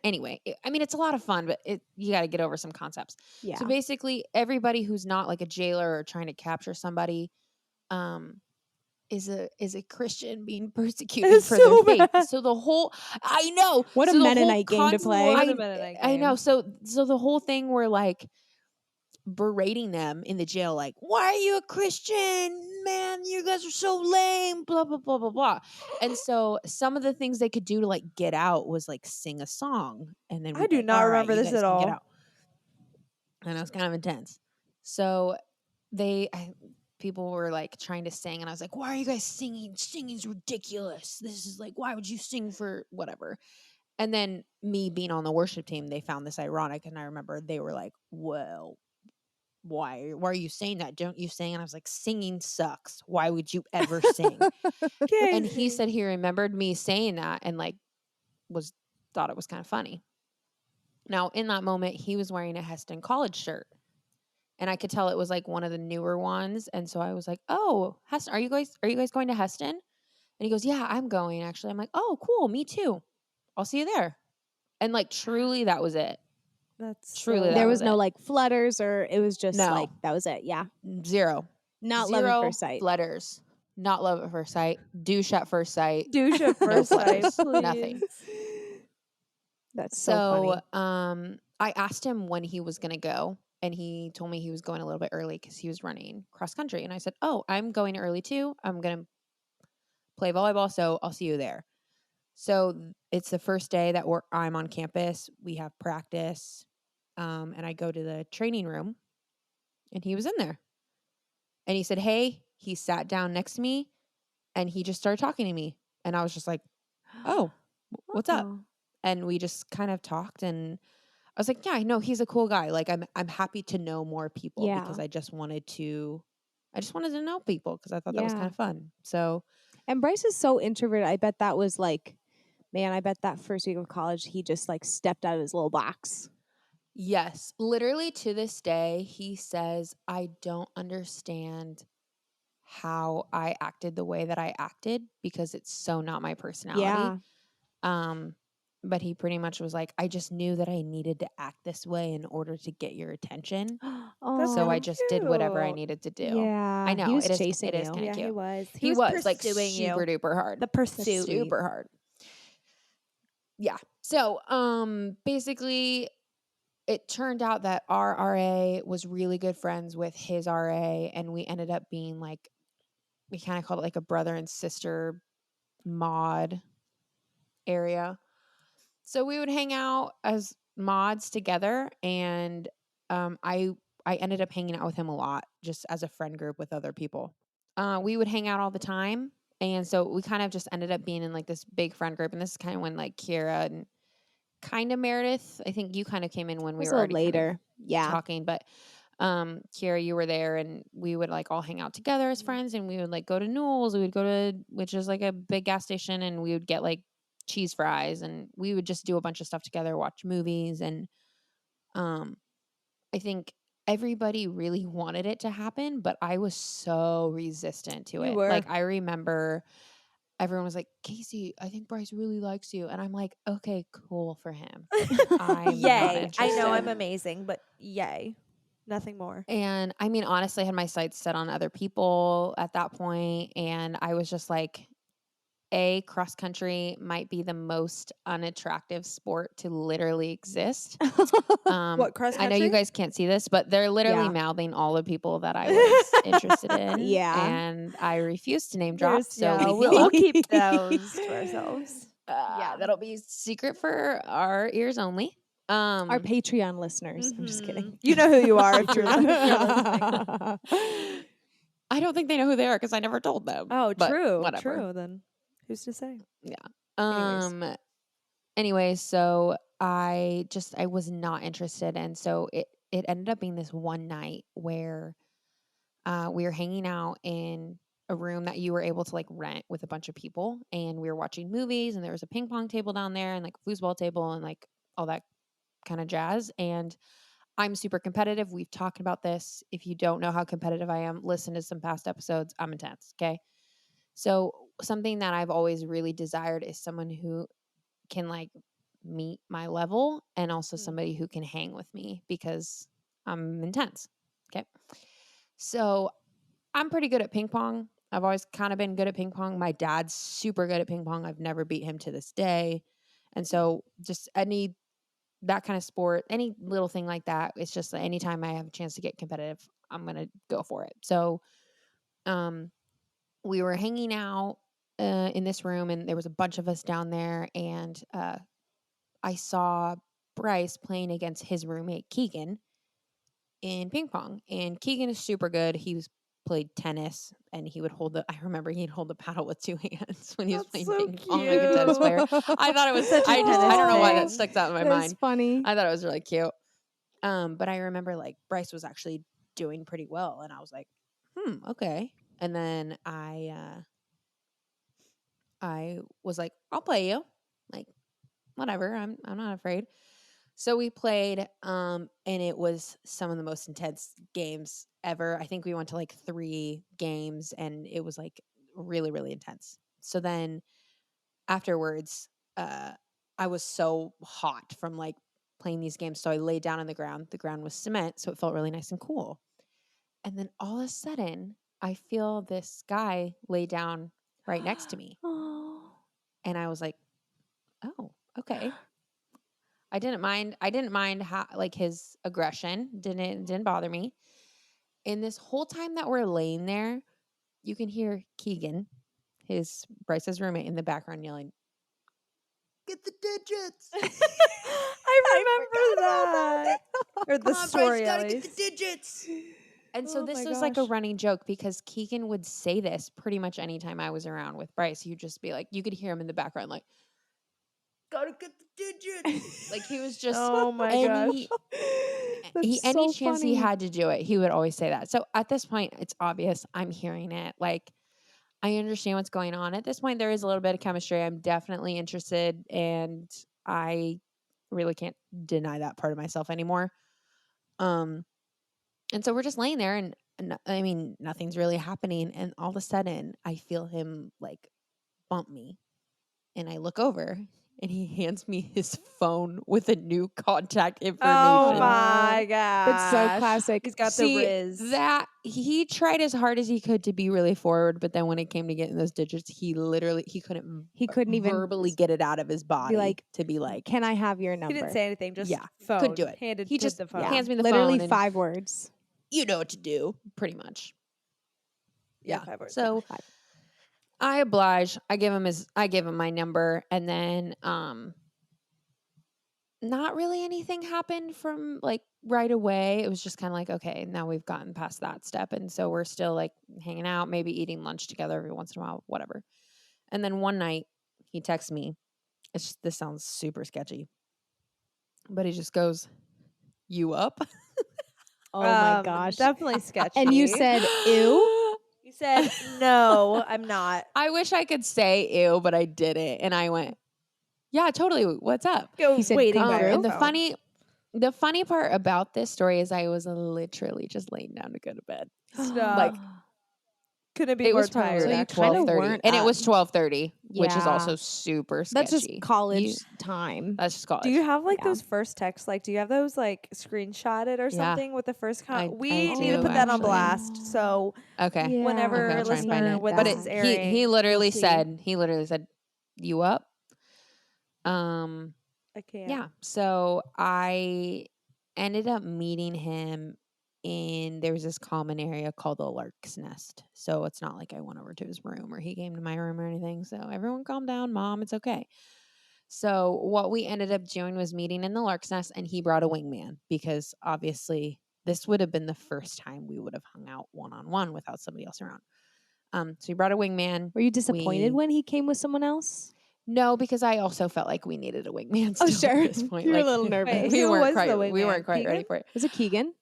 C: Anyway, I mean, it's a lot of fun, but you got to get over some concepts.
B: Yeah.
C: So basically, everybody who's not like a jailer or trying to capture somebody, is a Christian being persecuted
A: It's
C: for their
A: so
C: faith.
A: bad.
C: So the whole I know.
B: What a
C: so the whole
B: Mennonite game to play.
A: What a Mennonite
C: I know.
A: game.
C: So the whole thing were like berating them in the jail, like, why are you a Christian? Man, you guys are so lame, blah, blah, blah, blah, blah. And so some of the things they could do to like get out was like sing a song. And then
A: I
C: we'd
A: do
C: be like,
A: not
C: all right,
A: remember
C: you
A: this
C: guys
A: at
C: can get
A: all.
C: out. And it was kind of intense. So people were like trying to sing, and I was like, why are you guys singing? Singing's ridiculous. This is like, why would you sing for whatever? And then me being on the worship team, they found this ironic. And I remember they were like, well, why are you saying that? Don't you sing? And I was like, singing sucks. Why would you ever sing? And he
A: Casey.
C: said he remembered me saying that and like thought it was kind of funny. Now in that moment, he was wearing a Heston College shirt. And I could tell it was like one of the newer ones. And so I was like, oh, Heston, are you guys going to Heston? And he goes, yeah, I'm going actually. I'm like, oh, cool. Me too. I'll see you there. And like, truly, that was it.
A: That's
C: Truly,
A: so
C: that
B: There
C: was
B: was no
C: it.
B: like flutters, or it was just
C: No.
B: like that was it. Yeah,
C: Zero.
B: not love at first sight.
C: Flutters. Not love at first sight. Douche at first sight.
A: douche at
C: No
A: first sight,
C: flutters.
A: please.
C: Nothing.
B: That's so funny.
C: I asked him when he was going to go, and he told me he was going a little bit early because he was running cross country. And I said, oh, I'm going early too. I'm going to play volleyball, so I'll see you there. So it's the first day that I'm on campus. We have practice, and I go to the training room, and he was in there. And he said, hey, he sat down next to me, and he just started talking to me. And I was just like, oh, what's up?
B: Oh.
C: And we just kind of talked, and I was like, yeah, I know he's a cool guy. Like I'm happy to know more people
B: Yeah.
C: because I just wanted to know people because I thought that was
B: Yeah.
C: kind of fun. So
B: And Bryce is so introverted. I bet that was like, man, I bet that first week of college he just like stepped out of his little box.
C: yes, literally to this day, he says, I don't understand how I acted the way that I acted because it's so not my personality.
B: Yeah.
C: But he pretty much was like, I just knew that I needed to act this way in order to get your attention.
A: That's
C: So
B: Oh,
C: I
A: kinda
C: just did whatever I
A: cute.
C: needed to do.
B: yeah.
C: I know
B: He was
C: it is
B: chasing you.
C: kind
A: Yeah,
C: of
A: he
C: cute.
A: was.
C: He was like
A: pursuing
C: super
A: you.
C: duper hard.
A: The pursuit.
C: Super hard. Yeah. So basically it turned out that our RA was really good friends with his RA, and we ended up being like, we kind of called it like a brother and sister mod area. So we would hang out as mods together, and I ended up hanging out with him a lot just as a friend group with other people. We would hang out all the time, and so we kind of just ended up being in like this big friend group. And this is kind of when like Kiara and kind of Meredith, I think you kind of came in when
B: It
C: we
B: was
C: were
B: a
C: already
B: little
C: kind of
B: later. Yeah.
C: talking, but Kiara, you were there, and we would like all hang out together as friends, and we would like go to Newell's. We would go to, which is like a big gas station, and we would get like cheese fries, and we would just do a bunch of stuff together, watch movies. And I think everybody really wanted it to happen, but I was so resistant to
A: You
C: it.
A: were.
C: Like, I remember everyone was like, Casey, I think Bryce really likes you. And I'm like, okay, cool for him. I'm not
A: Yay. I know I'm
C: interested.
A: amazing, but yay. Nothing more.
C: And I mean, honestly, I had my sights set on other people at that point, and I was just like, cross country might be the most unattractive sport to literally exist.
A: What, cross
C: I know you
A: country?
C: guys can't see this, but they're literally
B: Yeah.
C: mouthing all the people that I was interested in.
B: Yeah.
C: And I refuse to name drop.
A: There's-
C: So
A: yeah,
C: leave me
A: we'll
C: alone.
A: keep those to ourselves.
C: Yeah, that'll be secret for our ears only.
B: Our Patreon listeners. I'm just kidding.
A: Mhm. You know who you are if you're listening.
C: I don't think they know who they are because I never told them.
A: Oh,
C: But
A: true.
C: whatever.
A: True. Then who's to say?
C: Yeah. Anyways, so I was not interested, and so it ended up being this one night where we were hanging out in a room that you were able to like rent with a bunch of people, and we were watching movies, and there was a ping pong table down there and like a foosball table and like all that kind of jazz. And I'm super competitive. We've talked about this. If you don't know how competitive I am, listen to some past episodes. I'm intense. Okay. So something that I've always really desired is someone who can like meet my level, and also somebody who can hang with me because I'm intense. Okay. So I'm pretty good at ping pong. I've always kind of been good at ping pong. My dad's super good at ping pong. I've never beat him to this day. And so just that kind of sport, any little thing like that, it's just like anytime I have a chance to get competitive, I'm going to go for it. So we were hanging out in this room, and there was a bunch of us down there, and I saw Bryce playing against his roommate Keegan in ping pong, and Keegan is super good. Played tennis, and I remember he'd hold the paddle with two hands when he was
A: That's
C: playing
A: so
C: ping pong like a tennis player. I thought it was
A: Such a
C: I
A: tennis
C: don't know why
A: thing.
C: that sticks out in my
B: That's
C: mind.
B: funny.
C: I thought it was really cute. But I remember like Bryce was actually doing pretty well, and I was like, okay. And then I was like, I'll play you. Like, whatever. I'm not afraid. So we played, and it was some of the most intense games ever. I think we went to like 3 games, and it was like really, really intense. So then afterwards, I was so hot from like playing these games. So I laid down on the ground. The ground was cement, so it felt really nice and cool. And then all of a sudden, I feel this guy lay down right next to me.
B: Oh.
C: And I was like, oh, okay. I didn't mind how like his aggression didn't bother me. And this whole time that we're laying there, you can hear Keegan, Bryce's roommate, in the background yelling, "Get the digits!"
A: I remember that. Or the
C: Come on,
A: story,
C: Bryce, you
A: at
C: gotta get the
A: least.
C: digits. And so
A: Oh
C: this
A: my
C: was like a
A: gosh.
C: running joke because Keegan would say this pretty much anytime I was around with Bryce. He'd just be like, you could hear him in the background, like, gotta get the digits. Like he was just
A: Oh my gosh.
B: That's
C: any
B: so
C: chance
B: funny.
C: he had to do it, he would always say that. So at this point, it's obvious I'm hearing it. Like I understand what's going on. At this point, there is a little bit of chemistry. I'm definitely interested, and I really can't deny that part of myself anymore. And so we're just laying there, and I mean, nothing's really happening. And all of a sudden, I feel him like bump me, and I look over, and he hands me his phone with a new contact information.
A: Oh my gosh.
B: That's so classic.
A: He's got
C: See,
A: the Riz.
C: that he tried as hard as he could to be really forward, but then when it came to getting those digits, he couldn't
B: even
C: verbally get it out of his body
B: like,
C: to be like,
B: can I have your
A: He
B: number?
A: didn't say anything, just
C: yeah,
A: phone.
C: couldn't do it.
A: Handed
C: He
A: to
C: just
A: the phone.
C: hands me the
B: Literally
C: phone.
B: 5 words.
C: You know what to do, pretty much.
A: Yeah, 5 words.
C: So I oblige. I give him my number, and then not really anything happened from like right away. It was just kind of like, okay, now we've gotten past that step, and so we're still like hanging out, maybe eating lunch together every once in a while, whatever. And then one night he texts me. This sounds super sketchy, but he just goes, "You up?"
B: Oh my gosh.
A: Definitely sketchy.
B: And you said, ew?
A: You said, no, I'm not.
C: I wish I could say ew, but I didn't. And I went, yeah, totally. What's up?
A: Go
B: He said,
A: waiting
B: "Come
A: by
B: through."
A: your
C: And
A: phone.
C: the funny part about this story is I was literally just laying down to go to bed.
A: Stop.
C: Like,
A: Couldn't be
C: it
A: more
C: was
A: tired.
C: probably
B: So you
A: actually.
B: kinda
C: 12:30,
B: weren't
C: and it
B: up.
C: was 12:30, which is
B: Yeah.
C: also super sketchy.
B: That's just college time.
C: That's just college.
A: Do you have like
B: Yeah.
A: those first texts? Like, do you have those like screenshotted or
C: Yeah.
A: something with the first
C: I
A: we need to
C: do,
A: put that on
C: actually.
A: blast. So
C: Okay.
B: Yeah.
A: whenever
C: Okay, I'll try and find
A: listener
C: it.
A: when
C: But
A: this is airing,
C: he literally
A: you'll see.
C: said, "You up?"
A: I can't.
C: Yeah. So I ended up meeting him there was this common area called the Lark's Nest. So it's not like I went over to his room or he came to my room or anything. So everyone calm down, Mom. It's okay. So what we ended up doing was meeting in the Lark's Nest, and he brought a wingman because obviously this would have been the first time we would have hung out one-on-one without somebody else around. So he brought a wingman.
B: Were you disappointed when he came with someone else?
C: No, because I also felt like we needed a wingman still
B: sure.
C: at this point.
B: You're a
C: like,
B: little nervous.
A: Wait,
C: we
A: who
C: weren't
A: was
C: quite
A: the
C: we weren't
A: wingman?
C: quite ready
A: Keegan?
C: for it.
B: Was it Keegan?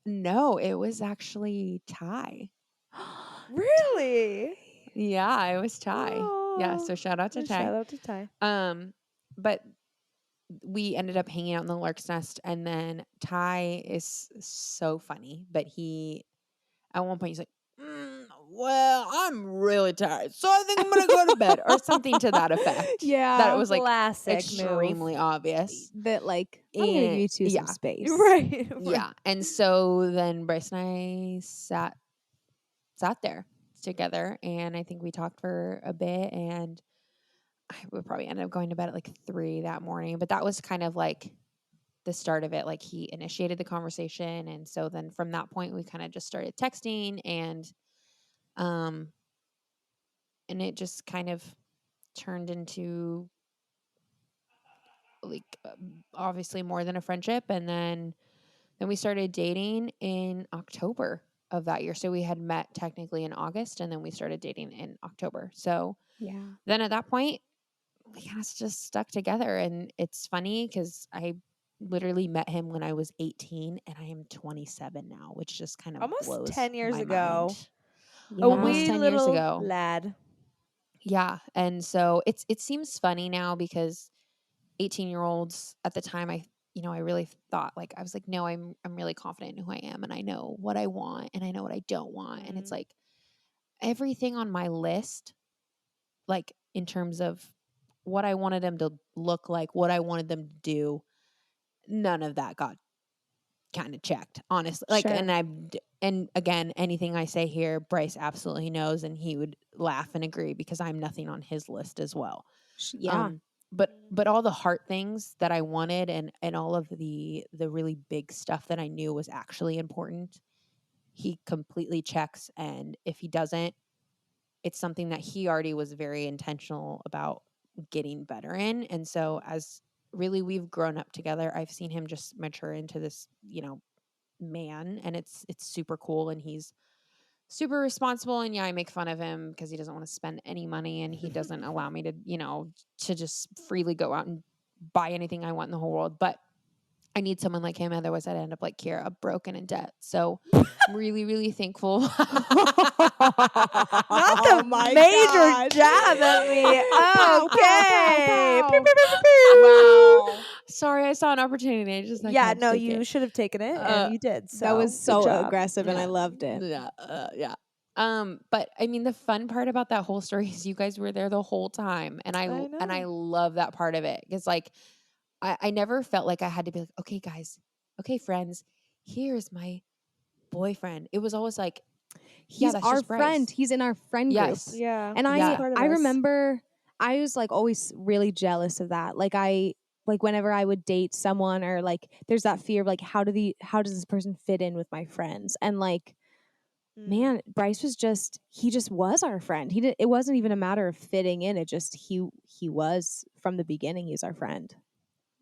C: No, it was actually Ty.
A: Really?
C: Yeah, it was Ty. Yeah, so shout out to Ty.
A: Shout out to Ty.
C: But we ended up hanging out in the Lark's Nest, and then Ty is so funny, but at one point he's like, well, I'm really tired, so I think I'm gonna go to bed, or something to that effect.
B: Yeah.
C: That was like
A: classic
C: extremely obvious.
B: That like, I'm going to give you two
C: yeah.
B: some space.
A: move. Right.
C: Yeah. And so then Bryce and I sat there. together, and I think we talked for a bit, and I would probably end up going to bed at like 3 that morning. But that was kind of like the start of it. Like he initiated the conversation, and so then from that point we kind of just started texting, um and it just kind of turned into like obviously more than a friendship, and then we started dating in October of that year. So we had met technically in August, and then we started dating in October. So
B: Yeah.
C: then at that point we kind of just stuck together. And it's funny because I literally met him when I was 18 and I am 27 now, which just kind of
A: Almost
C: blows
A: 10 years
C: my
A: ago.
C: mind.
A: A
C: Almost
A: wee
C: 10 years
A: little
C: ago.
A: lad.
C: Yeah. And so it seems funny now because 18-year-olds at the time, I really thought, like, I was like, no, I'm really confident in who I am, and I know what I want and I know what I don't want. And it's like everything on my list, like in terms of what I wanted them to look like, what I wanted them to do, none of that got kind of checked, honestly. Like,
B: Sure.
C: and again, anything I say here, Bryce absolutely knows, and he would laugh and agree because I'm nothing on his list as well.
B: Yeah.
C: But all the heart things that I wanted, and all of the really big stuff that I knew was actually important, he completely checks. And if he doesn't, it's something that he already was very intentional about getting better in. And so as really we've grown up together, I've seen him just mature into this, man, and it's super cool. And he's super responsible. And yeah, I make fun of him because he doesn't want to spend any money, and he doesn't allow me to, to just freely go out and buy anything I want in the whole world. But I need someone like him. Otherwise I'd end up like Kiara, broken in debt. So I'm really, really thankful.
A: Not
B: Oh
A: the
B: my
A: major
B: gosh.
A: jab at me.
B: Pow, pow,
A: Okay.
B: pow,
A: Pew,
B: pow.
A: pew, pew, pew, pew.
B: Wow.
C: Sorry, I saw an opportunity. I
A: Yeah,
C: had to
A: no,
C: take
A: you
C: it.
A: should have taken it, and you did.
B: That was
A: So good
B: so
A: job.
B: aggressive and I
C: Yeah.
B: loved it.
C: Yeah. But I mean, the fun part about that whole story is you guys were there the whole time, and
A: I
C: I
A: know.
C: love that part of it because, like, I never felt like I had to be like, okay, guys, okay, friends, here's my boyfriend. It was always like,
B: He's
C: that's
B: our
C: just Bryce.
B: friend. He's in our friend group.
C: Yes.
A: Yeah.
B: And
A: he's
C: Yeah.
A: part of
B: I
A: us.
B: remember I was like always really jealous of that. Like whenever I would date someone, or like there's that fear of like how does this person fit in with my friends? And like, man, Bryce was he just was our friend. It wasn't even a matter of fitting in. It just he was from the beginning. He's our friend.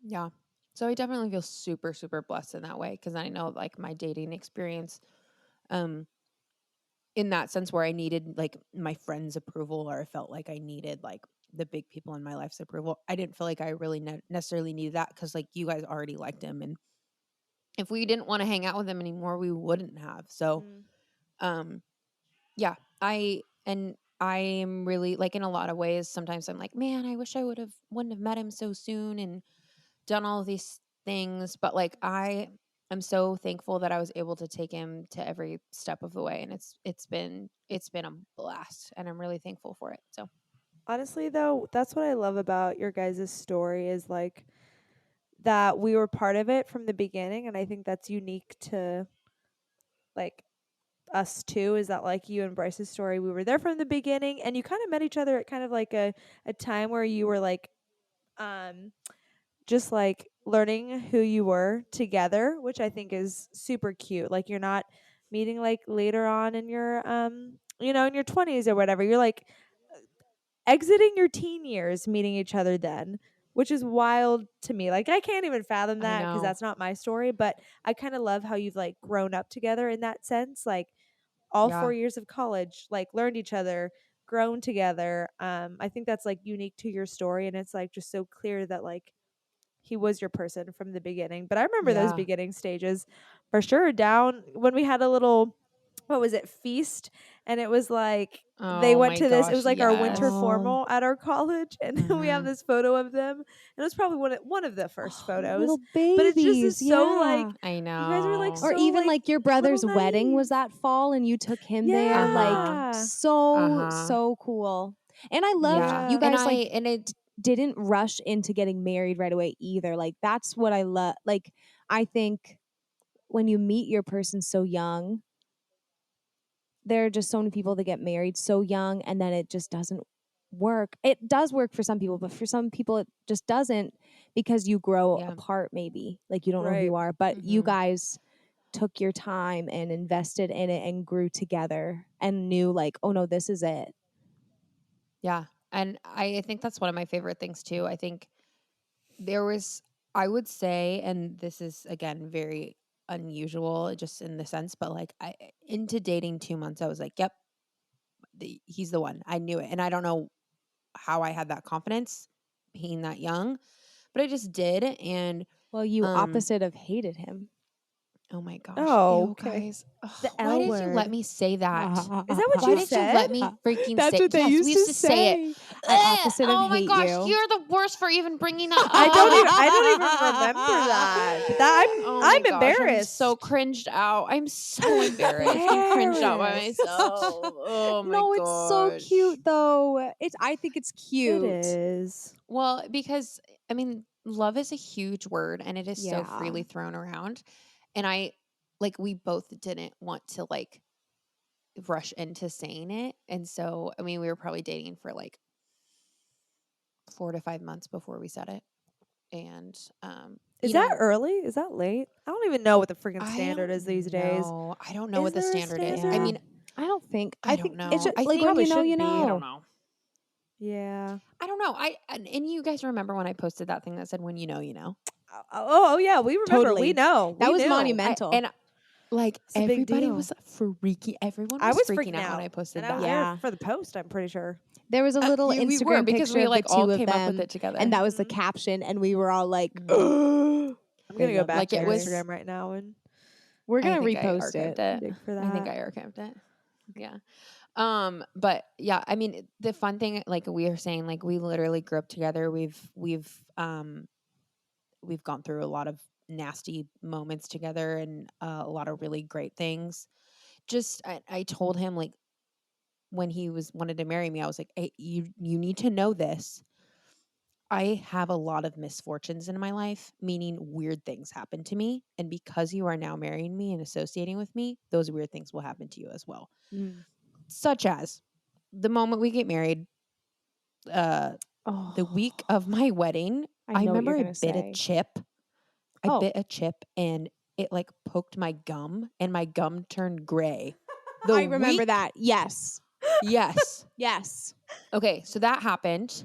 C: Yeah. So I definitely feel super, super blessed in that way because I know like my dating experience, in that sense where I needed like my friends' approval, or I felt like I needed like the big people in my life's approval. I didn't feel like I really necessarily needed that because like you guys already liked him, and if we didn't want to hang out with him anymore, we wouldn't have. So, yeah, I am really like in a lot of ways. Sometimes I'm like, man, I wish I wouldn't have met him so soon and done all of these things. But like I'm so thankful that I was able to take him to every step of the way, and it's been a blast, and I'm really thankful for it. So
A: Honestly, though, that's what I love about your guys' story is like that we were part of it from the beginning, and I think that's unique to like us too. Is that like you and Bryce's story? We were there from the beginning, and you kind of met each other at kind of like a time where you were like, just like learning who you were together, which I think is super cute. Like you're not meeting like later on in your in your 20s or whatever. You're like exiting your teen years meeting each other then, which is wild to me. Like I can't even fathom
C: I
A: that because
C: know.
A: that's not my story, but I kind of love how you've like grown up together in that sense. Like all
C: Yeah.
A: 4 years of college, like learned each other, grown together. I think that's like unique to your story, and it's like just so clear that like he was your person from the beginning. But I remember those
C: Yeah.
A: beginning stages for sure. Down when we had a little, what was it, feast, and it was like they
C: Oh
A: went
C: my
A: to this. It
C: gosh,
A: was like our winter
C: yes.
A: formal at our college, and we have
C: Mhm.
A: this photo of them. And it was probably one of the first photos.
B: Little
A: But it just is
B: babies,
A: so like
B: yeah.
C: I
A: you guys are like
C: know.
B: Or
A: so
B: even like your brother's
A: little
B: wedding was
A: naive.
B: that fall and you took him there. Like
A: Yeah.
B: so cool. And I loved
C: Yeah.
B: you
A: Yeah.
C: And
B: guys like
C: it
B: didn't rush into getting married right away either. Like that's what I love. Like I think when you meet your person so young, there are just so many people that get married so young and then it just doesn't work. It does work for some people, but for some people it just doesn't because you grow
C: Yeah.
B: apart maybe. Like you don't know who
A: Right.
B: you are, but you
C: Mhm.
B: guys took your time and invested in it and grew together and knew like, oh no, this is it.
C: Yeah. And I think that's one of my favorite things too. I think there was, I would say, and this is again very unusual just in the sense, but like into dating 2 months, I was like, yep, he's the one. I knew it. And I don't know how I had that confidence being that young, but I just did. And
B: Well, you
C: um
B: opposite of hated him.
C: oh my gosh.
A: Oh,
C: Ew,
A: okay.
C: guys. Ugh,
A: The
C: why
A: L
C: did you let
A: word.
C: me say that?
A: Is that what
C: Why
A: you
C: did you
A: said?
C: let me freaking
B: That's
C: say?
B: what they
C: Yes, we used to say it.
B: I
C: Ugh,
B: opposite of
C: oh my
B: hate
C: gosh,
B: you.
C: you're the worst for even bringing that up.
A: I don't even remember that. But that
C: Oh
A: I'm
C: my gosh,
A: embarrassed.
C: I'm so cringed out. I'm so embarrassed. I'm cringed out by
A: Embarrassed.
C: myself. Oh my
B: No,
C: gosh.
B: it's so cute though. I think it's cute.
A: It is.
C: Well, because I mean, love is a huge word and it is so
B: Yeah.
C: freely thrown around. And we both didn't want to like rush into saying it. And so, I mean, we were probably dating for like 4 to 5 months before we said it. And,
A: Is that early? Is that late? I don't even know what the freaking
C: I
A: standard
C: don't
A: is these days.
C: know. I don't know
A: Is
C: what the
A: there a
C: standard is. I
A: standard?
C: mean,
B: I don't think.
C: I
B: I
C: don't
B: think
C: know.
B: it's just,
C: I
B: like
C: think
B: when you know,
A: probably
B: you
A: shouldn't be.
B: know.
C: I don't know.
A: Yeah.
C: I don't know. And you guys remember when I posted that thing that said, when you know, you know?
A: Oh yeah, we remember.
B: Totally.
A: We know.
B: That
A: We
B: was
A: knew.
B: monumental.
C: And like
A: It's a big
C: everybody
A: deal.
C: was freaking, everyone
A: I
C: was
A: was
C: freaking out when I posted
A: and I was
C: that.
A: there
B: Yeah.
A: for the post. I'm pretty sure.
B: There was a little
C: We were
B: Instagram
C: because
B: picture
C: we
B: of
C: like
B: the
C: all
B: two of
C: came up with
B: them,
C: it together.
B: and that was the
A: Mhm.
B: caption, and we were all like,
A: I'm
B: They
A: gonna go
B: love
A: back
C: Like,
A: to
C: it
A: your
C: was-
A: Instagram right now and
B: we're
C: I
B: gonna
C: think I
B: repost
C: archived
B: it.
C: it.
A: dig for that.
C: I think I archived it. Yeah. But yeah, I mean, the fun thing, like we were saying, like we literally grew up together. We've gone through a lot of nasty moments together and a lot of really great things. Just I told him like when he wanted to marry me, I was like, hey, you need to know this. I have a lot of misfortunes in my life, meaning weird things happen to me. And because you are now marrying me and associating with me, those weird things will happen to you as well.
B: Mm.
C: Such as the moment we get married, the
B: Oh,
C: week of my wedding,
B: I
C: I
B: know what
C: remember
B: you're
C: I
B: gonna
C: bit a
B: say.
C: chip. I
B: Oh.
C: bit a chip and it like poked my gum and my gum turned gray. The
B: I remember
C: week-
B: that. Yes.
C: Yes.
B: Yes.
C: Okay, so that happened.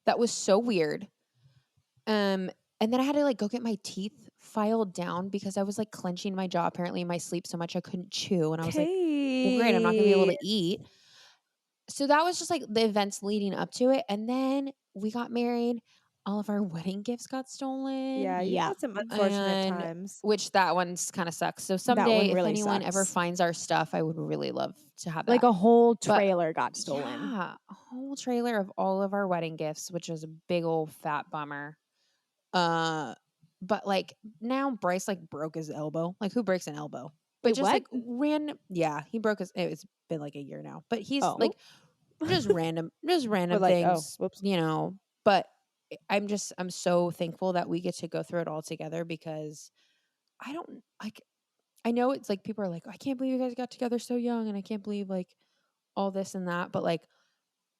C: That was so weird. And then I had to like go get my teeth filed down because I was like clenching my jaw apparently in my sleep so much I couldn't chew. And I was like, well, great, I'm not gonna be able to eat. So that was just like the events leading up to it. And then we got married. All of our wedding gifts got stolen.
A: Yeah, you
B: Yeah.
A: had some unfortunate
C: And
A: times.
C: which that one's kind of sucks. So
B: That
C: someday,
B: one
C: if
B: really
C: anyone ever
B: sucks.
C: finds our stuff, I would really love to have that.
B: Like a whole
C: But-
B: trailer got stolen.
C: Yeah, a whole trailer of all of our wedding gifts, which was a big old fat bummer. But like now Bryce like broke his elbow. Like who breaks an elbow? But
B: Wait,
C: just
B: what?
C: like random, yeah, he broke his. It's been like a year now, but he's
B: Oh.
C: like just random
A: like, oh,
C: things,
A: whoops.
C: you know. But I'm so thankful that we get to go through it all together because I don't like. I know it's like people are like, I can't believe you guys got together so young, and I can't believe like all this and that. But like,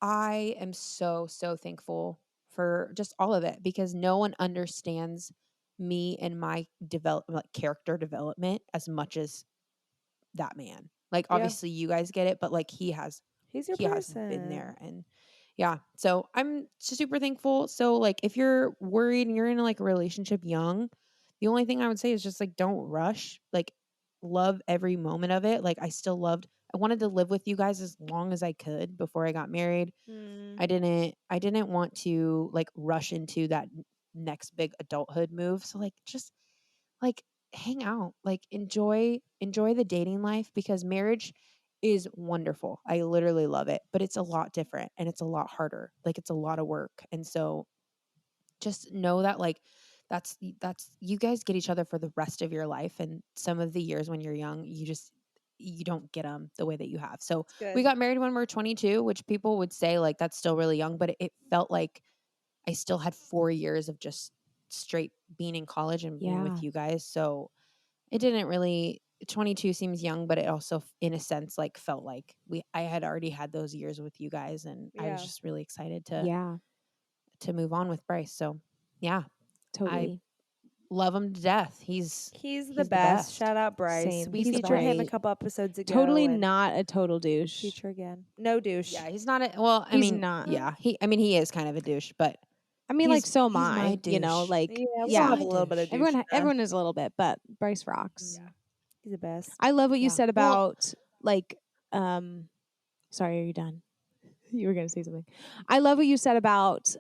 C: I am so thankful for just all of it because no one understands me and my like character development as much as that man. Like
A: Yeah.
C: obviously you guys get it, but like he has
A: He's your
C: been
A: person.
C: there. And yeah, so I'm super thankful. So like if you're worried and you're in like a relationship young, the only thing I would say is just like don't rush. Like love every moment of it. Like I wanted to live with you guys as long as I could before I got married.
A: Mm.
C: I didn't want to like rush into that next big adulthood move. So like just like hang out, like enjoy the dating life because marriage is wonderful. I literally love it, but it's a lot different and it's a lot harder. Like it's a lot of work. And so just know that like that's you guys get each other for the rest of your life, and some of the years when you're young, you don't get them the way that you have. So we got married when we were 22, which people would say like that's still really young, but it felt like I still had 4 years of just straight being in college and being
B: Yeah.
C: with you guys. So it didn't really 22 seems young, but it also, in a sense, like felt like I had already had those years with you guys, and I was just really excited to move on with Bryce. So, yeah, I
B: totally.
C: love him to death.
A: He's the
C: the
A: best.
C: best.
A: Shout out Bryce.
B: Same.
A: We
B: He's
A: featured him a
B: great.
A: couple episodes ago.
B: Totally
A: and
B: not a total douche.
A: Feature again. No douche.
C: Yeah, he's not a, well, I
B: He's
C: mean,
B: not.
C: yeah, he is kind of a douche, but
B: I mean, like,
C: he's-
B: so am
C: he's my
B: I. You know,
C: douche.
B: like,
A: Yeah, we
B: yeah.
A: all have a little bit of douche.
B: Everyone is a little bit, but Bryce rocks.
A: Yeah. He's the best.
B: I love what you
C: Yeah.
B: said
C: Well-
B: about like sorry, are you done? You were gonna say something. I love what you said about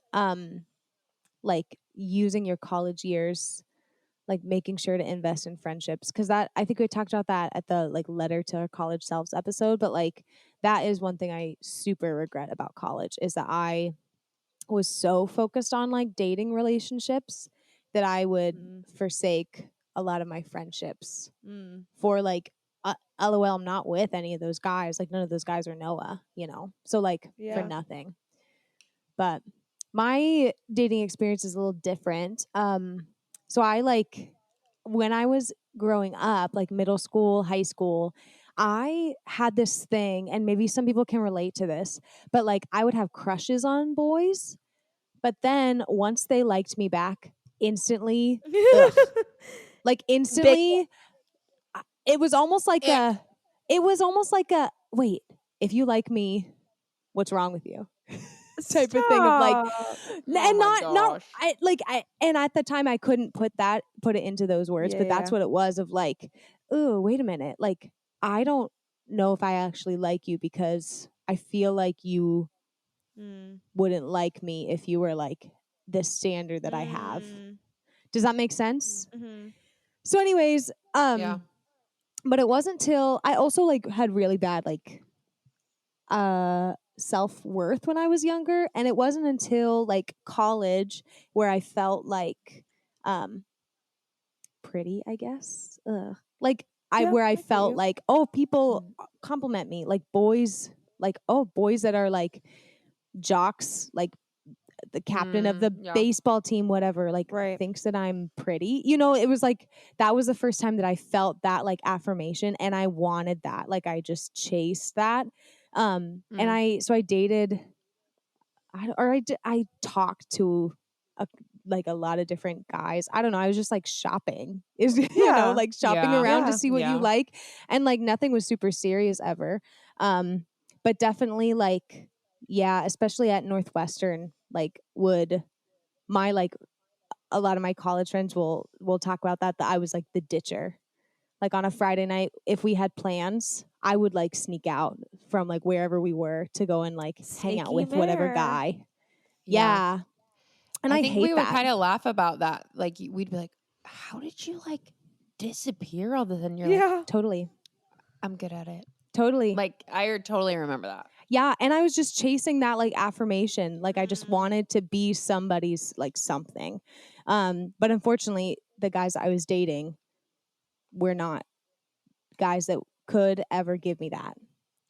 B: like using your college years, like making sure to invest in friendships, because that, I think we talked about that at the like letter to our college selves episode, but like that is one thing I super regret about college, is that I was so focused on like dating relationships that I would forsake a lot of my friendships for like LOL, I'm not with any of those guys. Like none of those guys are Noah, you know? So like for nothing. But my dating experience is a little different. So I like, when I was growing up, like middle school, high school, I had this thing, and maybe some people can relate to this, but like I would have crushes on boys, but then once they liked me back, instantly, like instantly, it was almost like wait, if you like me, what's wrong with you? Type of thing of like, and not and at the time I couldn't put it into those words, but that's what it was, of like, oh, wait a minute, like I don't know if I actually like you, because I feel like you wouldn't like me if you were like the standard that I have. Does that make sense? So anyways,
C: Yeah.
B: but it wasn't till I also like had really bad like self-worth when I was younger, and it wasn't until like college where I felt like pretty, I guess. Like where I felt like, oh, people compliment me, like boys, like, oh, boys that are like jocks, like the captain of the baseball team, whatever, like thinks that I'm pretty. You know, it was like that was the first time that I felt that like affirmation, and I wanted that. Like I just chased that. And I dated, I talked to a lot of different guys. I don't know. I was just like shopping, you know, like shopping around to see what you like, and like nothing was super serious ever. But definitely like, especially at Northwestern, like would my like a lot of my college friends will talk about that I was like the ditcher. Like on a Friday night, if we had plans, I would like sneak out from like wherever we were to go and like hang out with whatever guy. Yeah. And I think
C: we would
B: that.
C: kind of laugh about that. Like we'd be like, how did you like disappear all of a sudden? You're like,
B: totally.
C: I'm good at it.
B: Totally.
C: Like I totally remember that.
B: Yeah, and I was just chasing that like affirmation. Like I just wanted to be somebody's like something. But unfortunately, the guys I was dating were not guys that could ever give me that.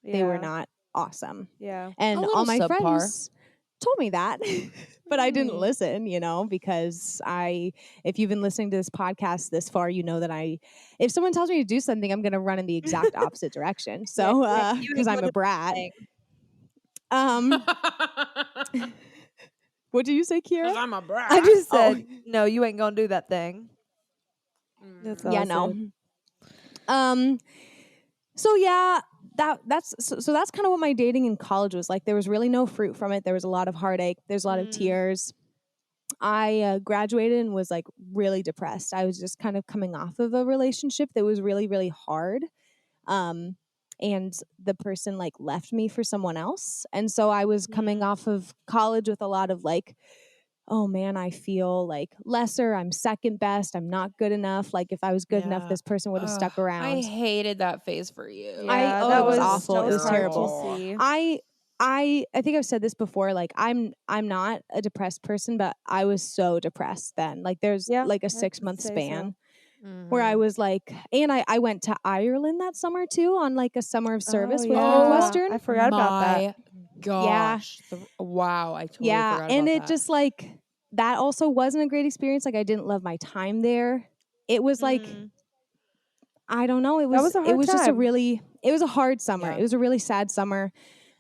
B: They were not awesome.
A: Yeah.
B: And
C: A little
B: all my
C: subpar.
B: friends told me that, but I didn't listen, you know, because if you've been listening to this podcast this far, you know that if someone tells me to do something, I'm going to run in the exact opposite direction. So, because I'm a brat. What do you say, Kiara?
C: Because I'm a brat.
A: I just said, no, you ain't gonna do that thing. That's all I
B: no.
A: said.
B: So yeah, that's kind of what my dating in college was like. There was really no fruit from it. There was a lot of heartache. There's a lot of tears. I graduated and was like really depressed. I was just kind of coming off of a relationship that was really, really hard. And the person like left me for someone else. And so I was coming off of college with a lot of like, oh man, I feel like lesser. I'm second best. I'm not good enough. Like if I was good enough, this person would have stuck around.
C: I hated that phase for you.
A: Yeah,
B: it was awful. It was
A: hard
B: terrible.
A: to see.
B: I think I've said this before. Like I'm not a depressed person, but I was so depressed then. Like there's like a 6-month span where I was like, and I went to Ireland that summer too on like a summer of service with Northwestern.
A: I forgot about that.
C: Gosh. Wow. I totally forgot about
B: and it
C: that.
B: just like that also wasn't a great experience. Like I didn't love my time there. It was like I don't know. It
A: That
B: was
A: was a hard
B: just a
A: time.
B: really, it was a hard summer.
C: Yeah.
B: It was a really sad summer.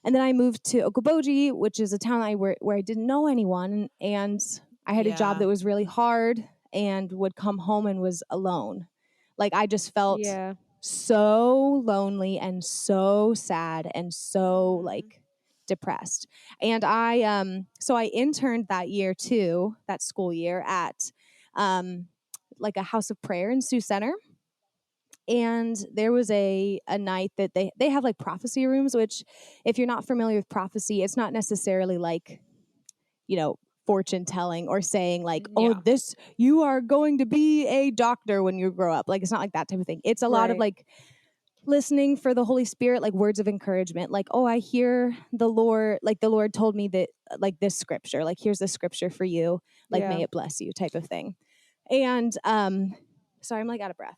B: And then I moved to Okoboji, which is a town where I didn't know anyone. And I had a job
C: Yeah.
B: that was really hard and would come home and was alone. Like I just felt
A: Yeah.
B: so lonely and so sad and so like depressed. And so I interned that year too, that school year at like a house of prayer in Sioux Center. And there was a night that they have like prophecy rooms, which if you're not familiar with prophecy, it's not necessarily like, you know, fortune telling or saying like, oh,
C: Yeah.
B: this, you are going to be a doctor when you grow up. Like, it's not like that type of thing. It's a lot of
A: Right.
B: like listening for the Holy Spirit, like words of encouragement, like, oh, I hear the Lord, like the Lord told me that, like this scripture, like here's the scripture for you, like
A: Yeah.
B: may it bless you type of thing. And sorry, I'm like out of breath.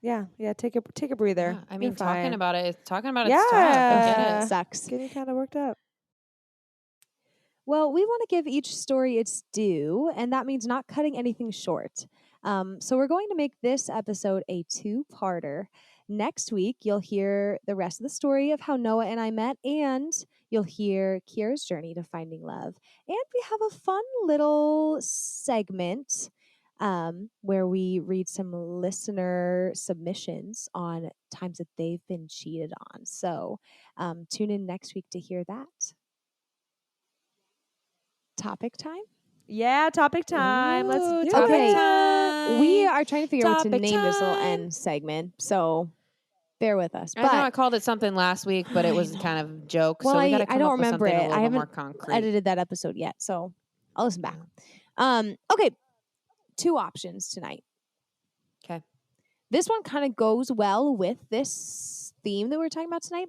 A: Yeah. Take a breather.
C: Yeah. I mean,
A: You're fine.
C: talking about it's tough. I get
A: Yeah.
C: it.
B: Sucks.
A: Getting kind of worked up.
B: Well, we want to give each story its due, and that means not cutting anything short. So we're going to make this episode a two-parter. Next week, you'll hear the rest of the story of how Noah and I met, and you'll hear Kiara's journey to finding love. And we have a fun little segment where we read some listener submissions on times that they've been cheated on. So tune in next week to hear that. Topic time?
A: Yeah, topic time. Let's
C: Ooh,
A: do
C: topic
A: it.
C: time.
B: We are trying to figure out what to
C: Topic
B: name this little
C: time.
B: end segment, so bear with us.
C: I know I
B: But
C: called it something last week, but
B: I
C: it was
B: know.
C: kind of joke.
B: well,
C: so we got to
B: I
C: come
B: don't
C: up with
B: remember
C: something
B: it.
C: a little
B: I
C: bit more
B: haven't
C: concrete.
B: edited that episode yet, so I'll listen back. Okay, two options tonight.
C: Okay.
B: This one kind of goes well with this theme that we're talking about tonight.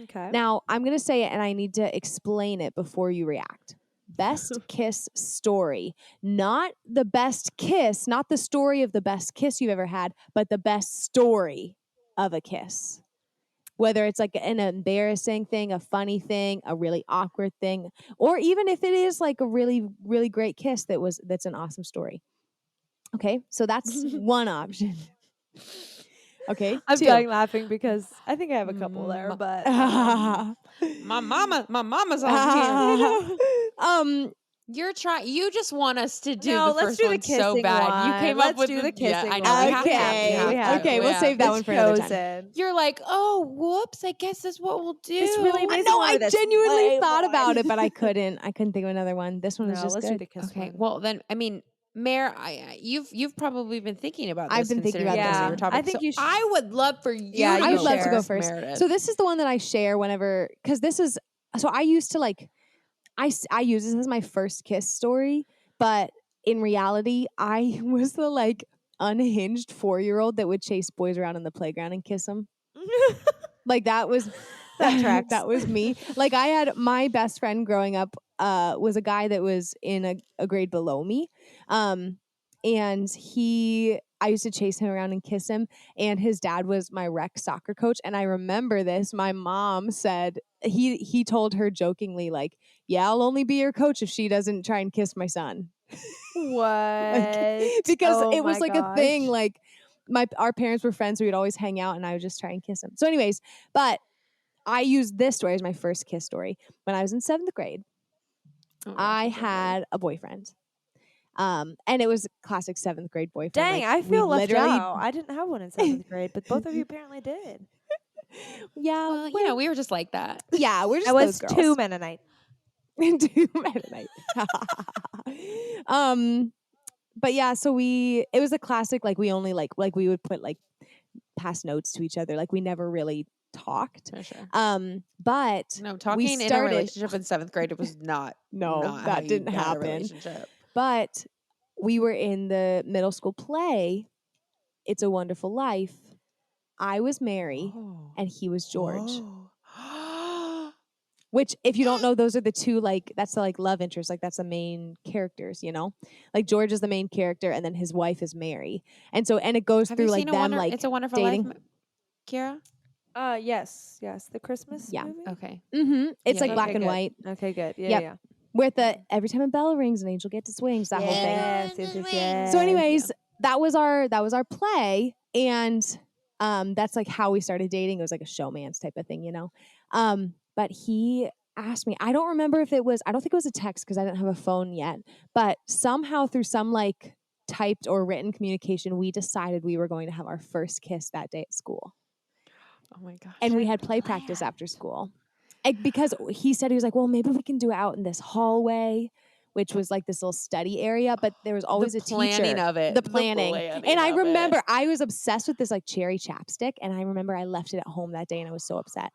A: Okay.
B: Now, I'm going to say it and I need to explain it before you react. Best kiss story. Not the best kiss, not the story of the best kiss you've ever had, but the best story of a kiss. Whether it's like an embarrassing thing, a funny thing, a really awkward thing, or even if it is like a really, really great kiss that's an awesome story. Okay, so that's one option. Okay,
A: I'm
B: two.
A: dying laughing because I think I have a couple there, but
C: My mama's on here. You just want us to do
A: No,
C: the
A: let's
C: first
A: do the
C: one so
A: kissing
C: bad. You
A: one.
C: came
A: Let's
C: up with
A: do the
C: yeah, I
A: kissing
C: know.
A: one.
C: We have to.
B: Okay.
C: We have to.
B: Okay, we'll
C: Yeah.
B: save that
A: it's
B: one for another time.
A: chosen.
C: You're like, oh, whoops! I guess that's what we'll do.
A: It's really
B: I
A: amazing.
B: know,
A: one
B: I
A: with this
B: genuinely
A: way
B: thought
A: more.
B: about it, but I couldn't think of another one. This one was
A: No,
B: just
A: let's
B: good.
A: do the kiss
C: Okay,
A: one.
C: well then, I mean, Mare, you've probably been thinking about this.
B: I've been thinking about
C: considering
A: this
C: your
A: one.
C: topic.
A: I think
C: so
A: you sh-
C: I would love for you.
A: Yeah,
C: to
B: I
A: you
B: would love to go
A: share,
B: first.
C: Meredith.
B: So this is the one that I share whenever, because this is, so I used to like, I use this as my first kiss story, but in reality, I was the like unhinged 4-year-old that would chase boys around in the playground and kiss them. Like that was
A: That tracks.
B: that was me. Like I had my best friend growing up was a guy that was in a grade below me. And I used to chase him around and kiss him, and his dad was my rec soccer coach. And I remember this. My mom said he told her jokingly, like, yeah, I'll only be your coach if she doesn't try and kiss my son.
A: What?
B: Because
A: Oh
B: it was
A: my
B: like a thing,
A: gosh.
B: like our parents were friends, so we'd always hang out and I would just try and kiss him. So anyways, but I used this story as my first kiss story. When I was in 7th grade,
C: Oh, gosh,
B: I
C: that's so good.
B: had a boyfriend. And it was a classic 7th grade boyfriend.
A: Dang,
B: Like,
A: I feel
B: we
A: left
B: literally,
A: out. I didn't have one in 7th grade, but both of you apparently did.
B: Yeah,
C: Well, you know, we were just like that.
B: yeah, we're just
A: I was
B: those
A: 2
B: girls.
A: Mennonite.
B: 2 Mennonite. But yeah, so it was a classic, like we only like we would put like pass notes to each other. Like we never really talked.
C: For sure.
B: But
C: No, talking in a
B: started-
C: relationship in 7th grade, it was not.
B: No,
C: not how
B: that
C: you
B: didn't
C: had a
B: happen.
C: relationship.
B: But we were in the middle school play, It's a Wonderful Life. I was Mary and he was George. Which, if you don't know, those are the two, like, that's the, like, love interest. Like, that's the main characters, you know? Like, George is the main character, and then his wife is Mary. And so, and it goes
C: Have
B: through,
C: you
B: like,
C: seen
B: them, like,
C: It's a Wonderful
B: dating.
C: Life, Kiara?
A: Yes, the Christmas
B: Yeah.
A: movie.
C: Okay.
B: Mm-hmm. It's,
C: Yeah,
B: like,
C: yeah,
B: black
A: okay,
B: and
A: good.
B: white.
A: Okay, good. Yeah,
B: Yep.
A: yeah.
B: With the, every time a bell rings, an angel gets its wings, that whole thing.
A: Yes.
B: So anyways, that was our play, and That's like how we started dating. It was like a showman's type of thing, you know. But he asked me. I don't remember if it was. I don't think it was a text because I didn't have a phone yet. But somehow through some like typed or written communication, we decided we were going to have our first kiss that day at school.
C: Oh my gosh.
B: And we had play practice after school. Because he said, he was like, well, maybe we can do it out in this hallway, which was like this little study area, but there was always
C: the
B: a
C: planning
B: teacher.
C: of it.
B: The planning. And I
C: of
B: remember
C: it.
B: I was obsessed with this like cherry chapstick, and I remember I left it at home that day and I was so upset.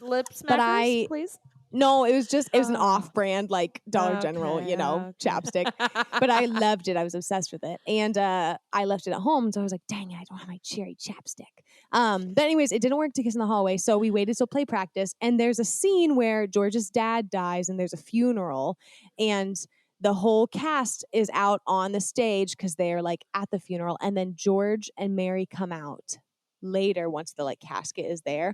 A: Lip smackers,
B: But I
A: please.
B: No, it was an
A: Oh.
B: off-brand like Dollar General,
A: Okay, okay.
B: chapstick. But I loved it. I was obsessed with it. And I left it at home. So I was like, dang it, I don't have my cherry chapstick. But anyways, it didn't work to kiss in the hallway. So we waited till play practice. And there's a scene where George's dad dies and there's a funeral. And the whole cast is out on the stage because they're like at the funeral. And then George and Mary come out later once the like casket is there.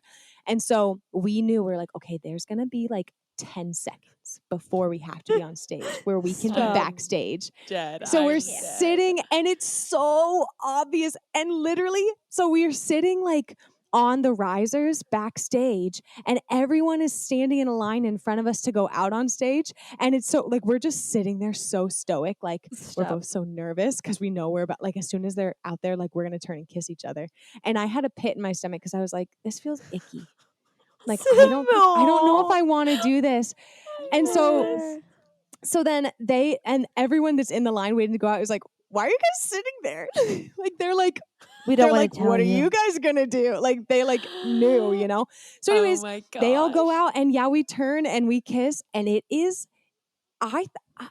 B: And so we knew, we're like, okay, there's going to be like 10 seconds before we have to be on stage where we can be
A: Stop.
B: backstage.
C: Dead.
B: So we're
C: I'm
B: sitting and it's so obvious. And literally, so we're sitting like on the risers backstage and everyone is standing in a line in front of us to go out on stage. And it's so like, we're just sitting there so stoic. Like we're both so nervous because we know we're about, like, as soon as they're out there, like we're going to turn and kiss each other. And I had a pit in my stomach because I was like, this feels icky. Like, I don't know if I want to do this. And so then they and everyone that's in the line waiting to go out is like, why are you guys sitting there? Like they're like,
A: we don't want
B: like,
A: to tell
B: what are
A: you.
B: you guys gonna do? Like they like knew, you know. So anyways, they all go out and yeah, we turn and we kiss and it is,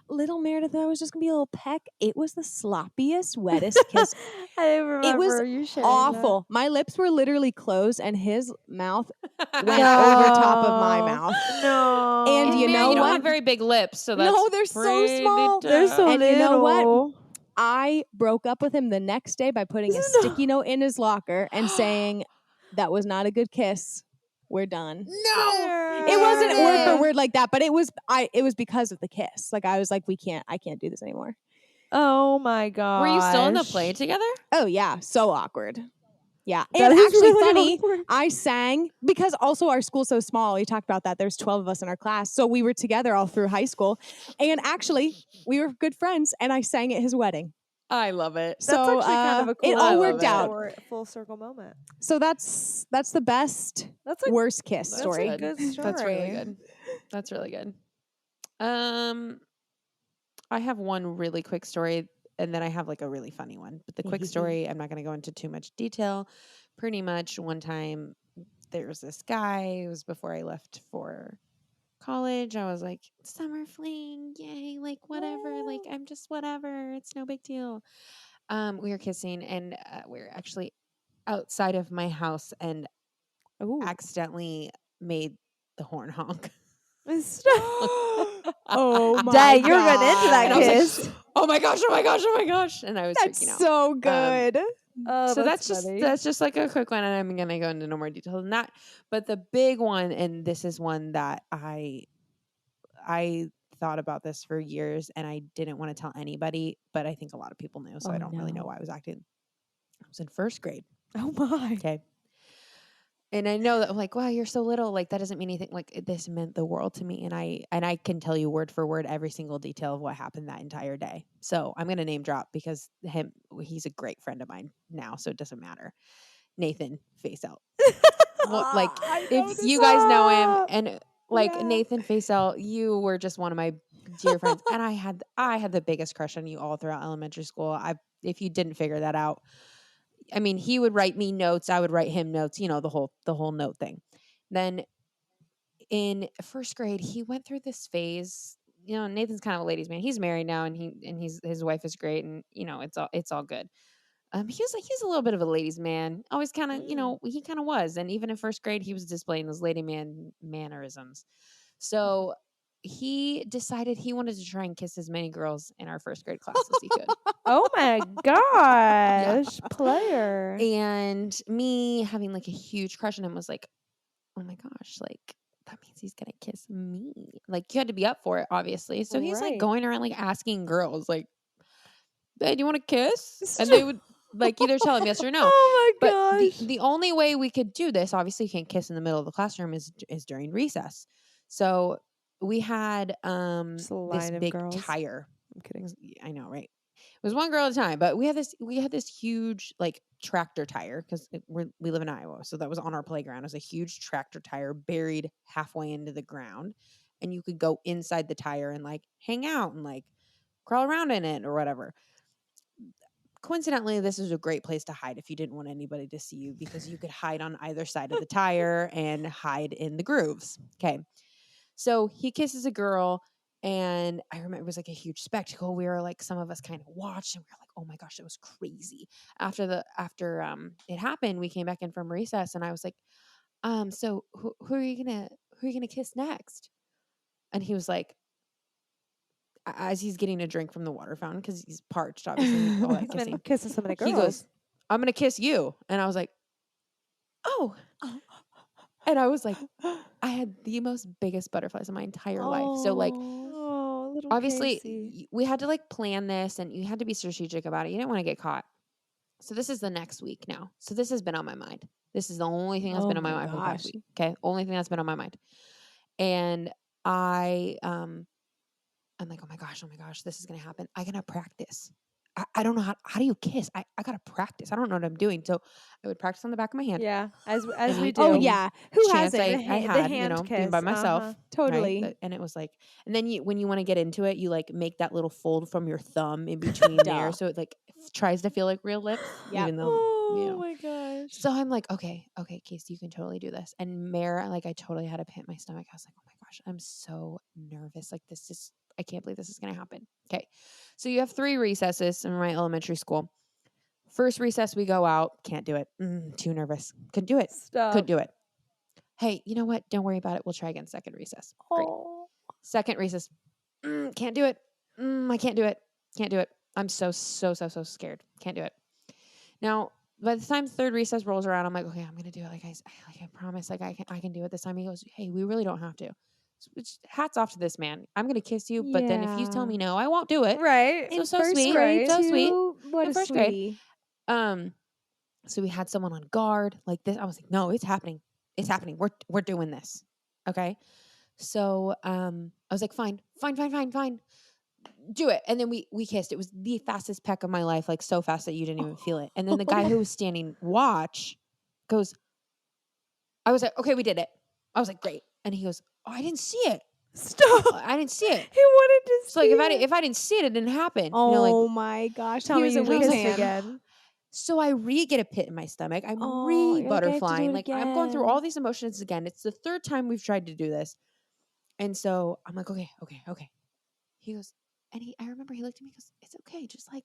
B: little Meredith thought it was just gonna be a little peck. It was the sloppiest, wettest kiss.
A: I remember
B: It was
A: you sharing
B: awful. My lips were literally closed and his mouth went over top of my mouth.
A: No.
B: And you know
C: you don't
B: what?
C: have very big lips, so that's
B: No, they're so small.
A: They're so
B: And
A: little.
B: you know what? I broke up with him the next day by putting a sticky note in his locker and saying, that was not a good kiss. We're done.
C: No,
B: It wasn't word for word like that, but it was because of the kiss. Like I was like, I can't do this anymore.
A: Oh my god.
C: Were you still in the play together?
B: Oh yeah, so awkward. Yeah.
A: That
B: And
A: is
B: actually
A: really
B: funny,
A: awkward.
B: I sang because also our school's so small. We talked about that. There's 12 of us in our class. So we were together all through high school. And actually, we were good friends and I sang at his wedding.
C: I love it.
A: That's
B: So
A: actually kind of a cool
B: it all worked out.
A: full circle moment.
B: So that's the best
A: That's a
B: worst kiss
A: that's
B: story.
A: a good story.
C: That's really good. That's really good. I have one really quick story and then I have like a really funny one. But the quick story, I'm not going to go into too much detail. Pretty much one time there was this guy, it was before I left for college. I was like, summer fling, yay, like whatever, like I'm just whatever, it's no big deal. We were kissing and we were actually outside of my house and accidentally made the horn honk.
B: Oh my
A: Dang,
B: god.
A: you were getting into that
C: And I was like,
A: kiss.
C: oh my gosh, oh my gosh, oh my gosh. And I was freaking out.
B: That's so good.
C: So that's
A: funny.
C: just like a quick one, and I'm gonna go into no more detail than that. But the big one, and this is one that I thought about this for years, and I didn't want to tell anybody, but I think a lot of people knew, so I don't really know why I was acting. I was in first grade.
A: Oh my.
C: Okay. And I know that I'm like, wow, you're so little. Like that doesn't mean anything. Like this meant the world to me. And I can tell you word for word every single detail of what happened that entire day. So I'm gonna name drop because he's a great friend of mine now, so it doesn't matter. Nathan, face out. Like if you guys know him and like Nathan face out, you were just one of my dear friends. And I had the biggest crush on you all throughout elementary school. If you didn't figure that out. I mean, he would write me notes. I would write him notes, you know, the whole note thing. Then in first grade, he went through this phase. You know, Nathan's kind of a ladies' man. He's married now and his wife is great and you know, it's all good. He's a little bit of a ladies' man. Always kind of, you know, he kind of was. And even in first grade, he was displaying those lady man mannerisms. So he decided he wanted to try and kiss as many girls in our first grade class as he could.
A: Oh my gosh, player.
C: And me having like a huge crush on him was like, oh my gosh, like that means he's gonna kiss me. Like you had to be up for it, obviously. So he's like
A: Right.
C: going around like asking girls, like, hey, do you want to kiss? And Like either tell him yes or no.
A: Oh my
C: But
A: gosh.
C: the only way we could do this, obviously you can't kiss in the middle of the classroom, is during recess. So we had
A: Just a
C: this
A: line of
C: big
A: girls.
C: tire.
A: I'm kidding.
C: I know, right? It was one girl at a time, but we had this huge like tractor tire because we live in Iowa, so that was on our playground. It was a huge tractor tire buried halfway into the ground, and you could go inside the tire and like hang out and like crawl around in it or whatever. Coincidentally, this is a great place to hide if you didn't want anybody to see you because you could hide on either side of the tire and hide in the grooves. Okay. So he kisses a girl, and I remember it was like a huge spectacle. We were like, some of us kind of watched and we were like, oh my gosh, that was crazy. After it happened, we came back in from recess and I was like, so who are you gonna kiss next? And he was like, as he's getting a drink from the water fountain because he's parched, obviously, all that
A: He's been
C: kissing.
A: kissing so many girls.
C: He goes, I'm gonna kiss you. And I was like, oh. And I was like, I had the most biggest butterflies in my entire life. So like,
A: Oh, little
C: obviously
A: Casey.
C: we had to like plan this and you had to be strategic about it. You didn't want to get caught. So this is the next week now. So this has been on my mind. This is the only thing that's
B: Oh
C: been on my
B: my
C: mind for the past
B: gosh.
C: week. Okay. Only thing that's been on my mind. And I'm like, oh my gosh, this is going to happen. I got to practice. I don't know how do you kiss? I got to practice. I don't know what I'm doing. So I would practice on the back of my hand.
A: Yeah, as
C: Any-
A: we do.
B: Oh
C: any
B: yeah. Who
C: chance
B: hasn't?
C: I
A: the
C: had,
A: hand
C: being by
A: kiss,
C: myself.
A: uh-huh.
B: Totally.
C: Right? And it was like, and then when you want to get into it, you like make that little fold from your thumb in between there.
B: Duh.
C: So it like tries to feel like real lips,
B: Yep.
C: even though,
A: Oh my gosh.
C: So I'm like, okay, Casey, you can totally do this. And like, I totally had a pit in my stomach. I was like, oh my gosh, I'm so nervous. Like I can't believe this is going to happen. Okay. So you have 3 recesses in my elementary school. First recess, we go out. Can't do it. Too nervous. Couldn't do it.
A: Stop.
C: Couldn't do it. Hey, you know what? Don't worry about it. We'll try again. Second recess. Great.
A: Oh.
C: Second recess. Can't do it. I can't do it. Can't do it. I'm so scared. Can't do it. Now, by the time third recess rolls around, I'm like, okay, I'm gonna do it. Like I promise, like I can do it this time. He goes, hey, we really don't have to. So hats off to this man. I'm gonna kiss you, but then if you tell
B: Yeah.
C: me no, I won't do it.
A: Right.
C: So
B: In
C: so
B: first
C: sweet,
B: grade
C: so
B: too?
C: sweet.
B: What
C: In
B: a
C: first grade.
B: sweetie.
C: So we had someone on guard like this. I was like, no, it's happening. It's happening. We're doing this. Okay. So I was like, fine. Do it. And then we kissed. It was the fastest peck of my life, like so fast that you didn't even feel it. And then the guy who was standing watch goes, I was like, okay, we did it. I was like, great. And he goes, oh, I didn't see it.
A: Stop.
C: I didn't see it.
A: He wanted to
C: So like
A: see it.
C: if I didn't see it, it didn't happen.
B: Oh my gosh.
A: Tell me
B: Here's a
A: you do
B: wig
A: this
B: hand.
A: again.
C: So I get a pit in my stomach. I'm
B: Oh, you're like, I have to do
C: butterflying.
B: it
C: Like I'm going through
B: again.
C: all these emotions again. It's the 3rd time we've tried to do this. And so I'm like, okay. He goes, and I remember he looked at me and goes, it's okay. Just like,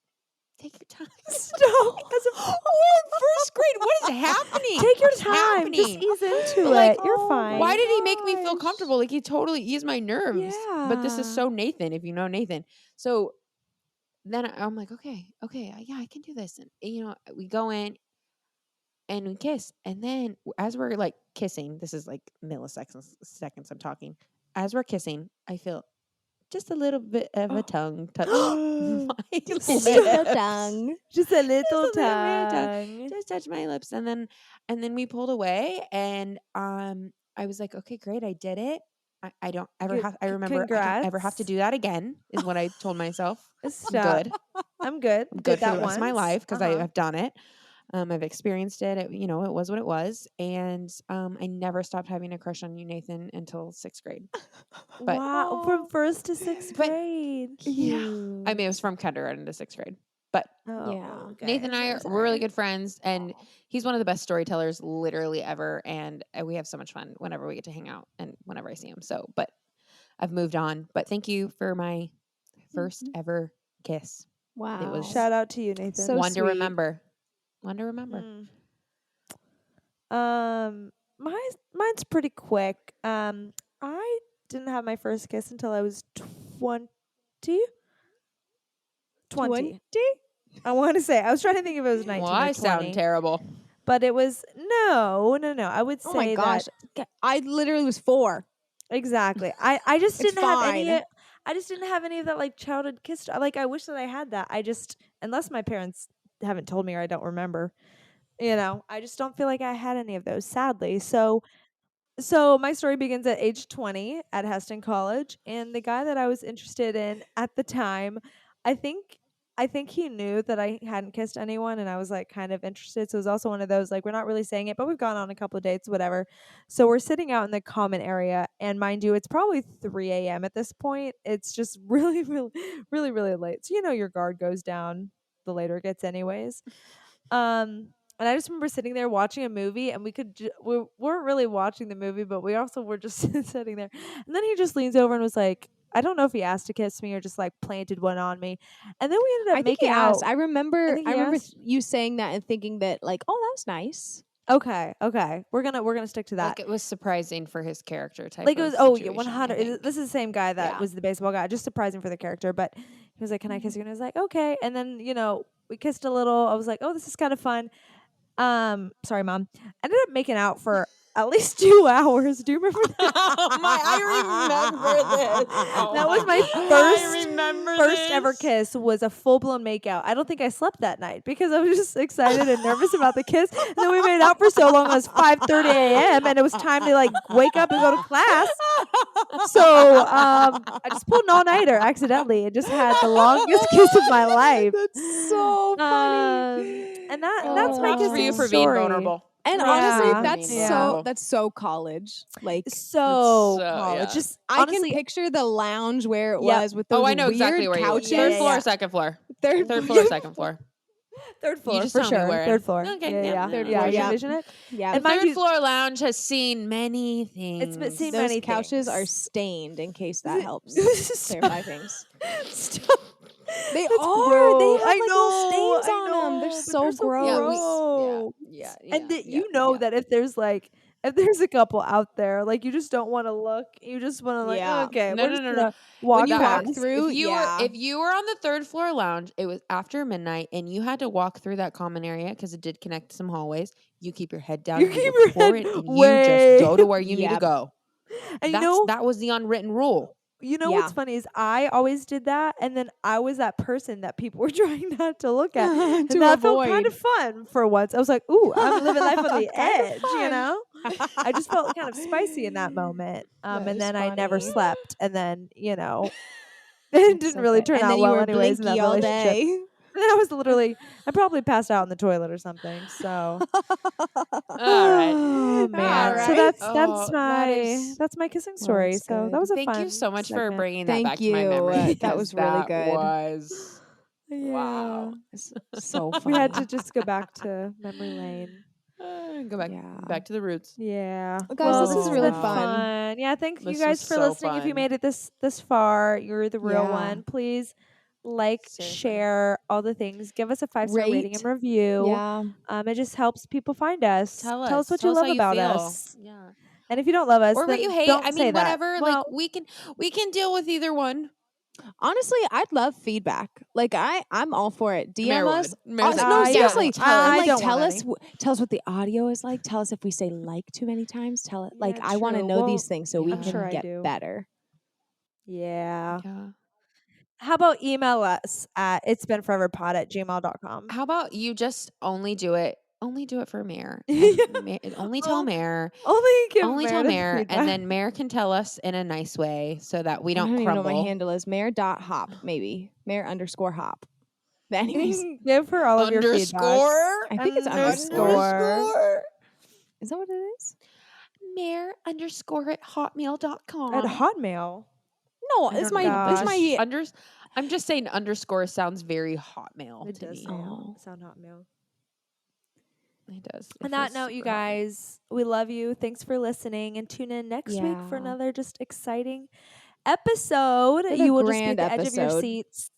C: take your time.
A: Stop.
C: We're in first grade. What is happening?
A: Take your
C: What's
A: time.
C: happening?
A: Just ease into
C: Like,
A: it. You're
B: oh
A: fine.
C: Why did he make me feel
B: gosh.
C: comfortable? Like he totally eased my nerves. But this is
B: Yeah.
C: so Nathan, if you know Nathan. So then I'm like, okay, yeah, I can do this. And we go in and we kiss. And then as we're like kissing, this is like seconds I'm talking. As we're kissing, I feel just a little bit of a tongue touch my
B: Just
C: lips.
B: a little tongue.
A: Just a little
C: Just a little bit of
A: tongue.
C: Just touch my lips. And then we pulled away and I was like, okay, great, I did it. I don't ever
A: Good-
C: have I remember I don't ever have to
A: congrats.
C: do that again, is what I told myself.
A: Stop.
C: I'm good.
A: I'm good.
C: I'm
A: Did
C: good for
A: that
C: the rest of my
A: once.
C: life because
A: Uh-huh.
C: I've done it. I've experienced it. It was what it was. And I never stopped having a crush on you, Nathan, until 6th grade. But
A: Wow. From 1st to 6th
C: But-
A: grade.
C: yeah, I mean, it was from kindergarten to 6th grade. But
A: Oh,
B: Yeah.
A: okay.
C: Nathan and I
A: I'm so
C: we're really
A: sorry.
C: good friends, and he's one of the best storytellers literally ever. And we have so much fun whenever we get to hang out and whenever I see him. So, but I've moved on. But thank you for my first ever kiss.
B: Wow.
C: It was
A: Shout out to you, Nathan.
B: So
C: one to
B: sweet.
C: remember. One to remember.
A: Mine's pretty quick. I didn't have my first kiss until I was 20. 20. I want to say. I was trying to think if it was 19
C: Well,
A: or
C: I
A: 20.
C: sound terrible.
A: But it was no. I would say
B: Oh my gosh.
A: that
B: I literally was 4.
A: exactly. I just
B: It's
A: didn't have any.
B: fine.
A: I just didn't have any of that like childhood kiss. Like I wish that I had that. Unless my parents haven't told me or I don't remember. I just don't feel like I had any of those, sadly. So my story begins at age 20 at Heston College, and the guy that I was interested in at the time, I think I think he knew that I hadn't kissed anyone and I was like kind of interested. So it was also one of those like we're not really saying it, but we've gone on a couple of dates, whatever. So we're sitting out in the common area, and mind you, it's probably 3 a.m. at this point. It's just really, really, really, really late. So your guard goes down the later it gets, anyways. And I just remember sitting there watching a movie, and we weren't really watching the movie, but we also were just sitting there. And then he just leans over and was like, I don't know if he asked to kiss me or just like planted one on me. And then we ended up
B: I think he
A: making
B: asked.
A: out.
B: I remember.
A: think
B: I
A: he
B: remember
A: asked.
B: you saying that and thinking that, like, oh, that was nice.
A: Okay. We're gonna stick to that.
C: Like it was surprising for his character type.
A: Like it
C: of
A: was, oh yeah,
C: situation,
A: 100.
C: I think.
A: This is the same guy that
B: Yeah.
A: was the baseball guy, just surprising for the character. But he was like, "Can I kiss you?" And I was like, "Okay." And then we kissed a little. I was like, "Oh, this is kind of fun." Sorry, Mom. Ended up making out for at least 2 hours. Do you remember that?
C: I remember this. Oh
A: That was
C: my
A: my
C: God.
A: first
C: I remember
A: first ever
C: this.
A: kiss. Was a full blown makeout. I don't think I slept that night because I was just excited and nervous about the kiss. And then we made out for so long. It was 5:30 a.m. and it was time to like wake up and go to class. So I just pulled an all nighter accidentally and just had the longest kiss of my life.
B: That's so funny.
A: And that's
C: Well,
A: my
C: props for
A: kissing
C: you for
A: story.
C: being vulnerable.
B: And
A: Yeah.
B: honestly, that's
A: Yeah.
B: that's so college. Like,
A: So
C: so,
A: college.
C: yeah.
A: Just
B: I
A: honestly,
B: can picture the lounge where it
A: Yep.
B: was with those
C: Oh, I know
B: weird
C: exactly where
B: couches.
C: you
A: Yeah,
C: were. Third
A: yeah,
C: floor
A: yeah.
C: or second floor?
B: Third
C: Third floor or second floor?
A: third floor
C: just
A: for
C: tell me
A: sure.
C: where.
A: Third floor.
C: Okay,
A: Yeah,
C: yeah,
A: yeah.
B: third
A: Yeah,
B: floor,
A: you
B: yeah.
A: envision it?
B: Yeah,
A: And
C: The
A: mind
C: third
A: you,
C: floor lounge has seen many things.
A: It's been seen
B: those
A: many
B: couches are
A: things.
B: stained. In case that helps
A: Stop.
B: clarify things.
A: Stop.
B: They
A: That's
B: are.
A: gross.
B: They have
A: I
B: like
A: know,
B: little stains
A: I
B: on them. They're
A: know, but
B: so
A: they're so
B: gross.
C: Yeah,
A: And that that if there's a couple out there, like you just don't want to look. You just want to like,
B: Yeah.
A: okay,
C: No,
A: we're
C: no,
A: just
C: no, no.
A: gonna
B: When
A: walk
B: you walk
A: past.
B: through,
C: If you
B: yeah.
C: were on the third floor lounge, it was after midnight, and you had to walk through that common area because it did connect some hallways. You keep your head down,
A: You
C: you
A: keep
C: look
A: your
C: forward,
A: head
C: and you
A: way.
C: just go to where you need to
B: Yep.
C: go.
A: And
C: That was the unwritten rule.
A: what's
B: Yeah.
A: funny is I always did that, and then I was that person that people were trying not to look at, and
B: To
A: that felt kind
B: avoid.
A: of fun for once. I was like, "Ooh, I'm living life on the
B: Kind of
A: edge,"
B: fun.
A: I just felt kind of spicy in that moment.
B: That
A: And
B: is
A: then I never
B: funny.
A: slept, and then it
B: That's
A: didn't
B: so
A: really
B: funny.
A: turn
B: And
A: out
B: then you
A: well,
B: were
A: anyways, in that
B: blinky all
A: relationship.
B: day.
A: And I probably passed out in the toilet or something. So.
C: All right.
A: Oh man!
B: All
A: So
B: right.
A: that's my kissing
B: Well,
A: story.
B: that's
A: So that
B: good.
A: was a
C: Thank
A: fun
C: you so much for
A: segment.
C: bringing that
B: Thank
C: back to my memory.
B: you. That
C: because
B: was really good.
C: Was wow.
B: It's so
A: We
B: funny.
A: had to just go back to memory lane.
C: Go back
B: Yeah.
C: back to the roots.
A: Yeah.
B: Well, guys,
A: Well,
B: this
A: this
B: is
A: has
B: really
A: been
B: fun.
A: Yeah, thank you
C: This
A: guys
C: was
A: for
C: so
A: listening. If you
C: fun.
A: made it this far, you're the real
B: Yeah.
A: one. Please like,
C: Seriously.
A: share all the things. Give us a 5-star rating and
B: Rate.
A: review.
B: Yeah.
A: It just helps people find us.
C: Tell
A: us what
C: Tell
A: you
C: us
A: love
C: how you
A: about
C: feel.
A: us.
C: Yeah.
A: And if you don't love us,
C: Or what
A: then
C: you hate.
A: don't
C: I
A: say
C: mean,
A: that.
C: whatever.
A: Well,
C: Like we can deal with either one.
B: Honestly, I'd love feedback. Like I'm all for it. DM
C: Mare
B: us.
C: would. Mare's like,
B: No,
A: I don't
B: seriously.
A: want-
B: And
A: I
B: like
A: don't
B: tell
A: want
B: us
A: any.
B: tell us what the audio is like. Tell us if we say like too many times. Tell it like
A: Yeah,
B: I want to
A: true.
B: know
A: Well,
B: these things so we
C: I'm
B: can
A: sure I
B: get
A: do.
B: better.
A: Yeah.
C: Yeah.
A: How about email us at itsbeenforeverpod@gmail.com.
C: How about you just only do it for Mare.
A: Yeah.
C: And only tell
A: Oh,
C: Mare.
A: Only give
C: Only tell
A: Meredith
C: Mare,
A: feedback.
C: and then Mare can tell us in a nice way so that we
B: I
C: don't
B: don't even know what
C: crumble.
B: my handle is. Mayor.hop, maybe. Mayor_hop. But anyways,
A: give her all of your feedback.
B: I think it's underscore. Is that what it is?
C: Mare _ at hotmail.com.
A: At Hotmail.
B: No,
A: I
B: it's
A: don't
B: my
A: know.
B: it's my
C: I'm just saying underscore sounds very hotmail
A: It
C: to
A: does
C: me.
A: sound Hotmail.
C: It does. It
A: On that
C: feels
A: note, you
C: super hotmail.
A: guys, we love you. Thanks for listening, and tune in next week for
B: Yeah.
A: another just exciting episode.
B: Another
A: You will just be
B: grand
A: at the edge of your
B: episode.
A: seats.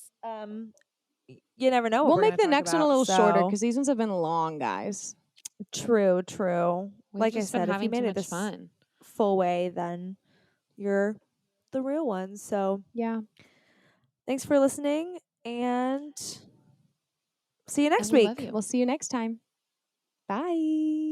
A: You never know. What
B: We'll
A: we're
B: make
A: gonna
B: the
A: talk
B: next one a
A: about,
B: little shorter
A: so-
B: because these ones have been long, guys.
A: True.
C: We've
A: Like I
C: just been
A: said, if you
C: having too
A: made it
C: much
A: this
C: fun.
A: full way, then you're the real one. So
B: Yeah.
A: thanks for listening, and see you next
C: And we
A: week.
C: love you.
B: We'll see you next time. Bye.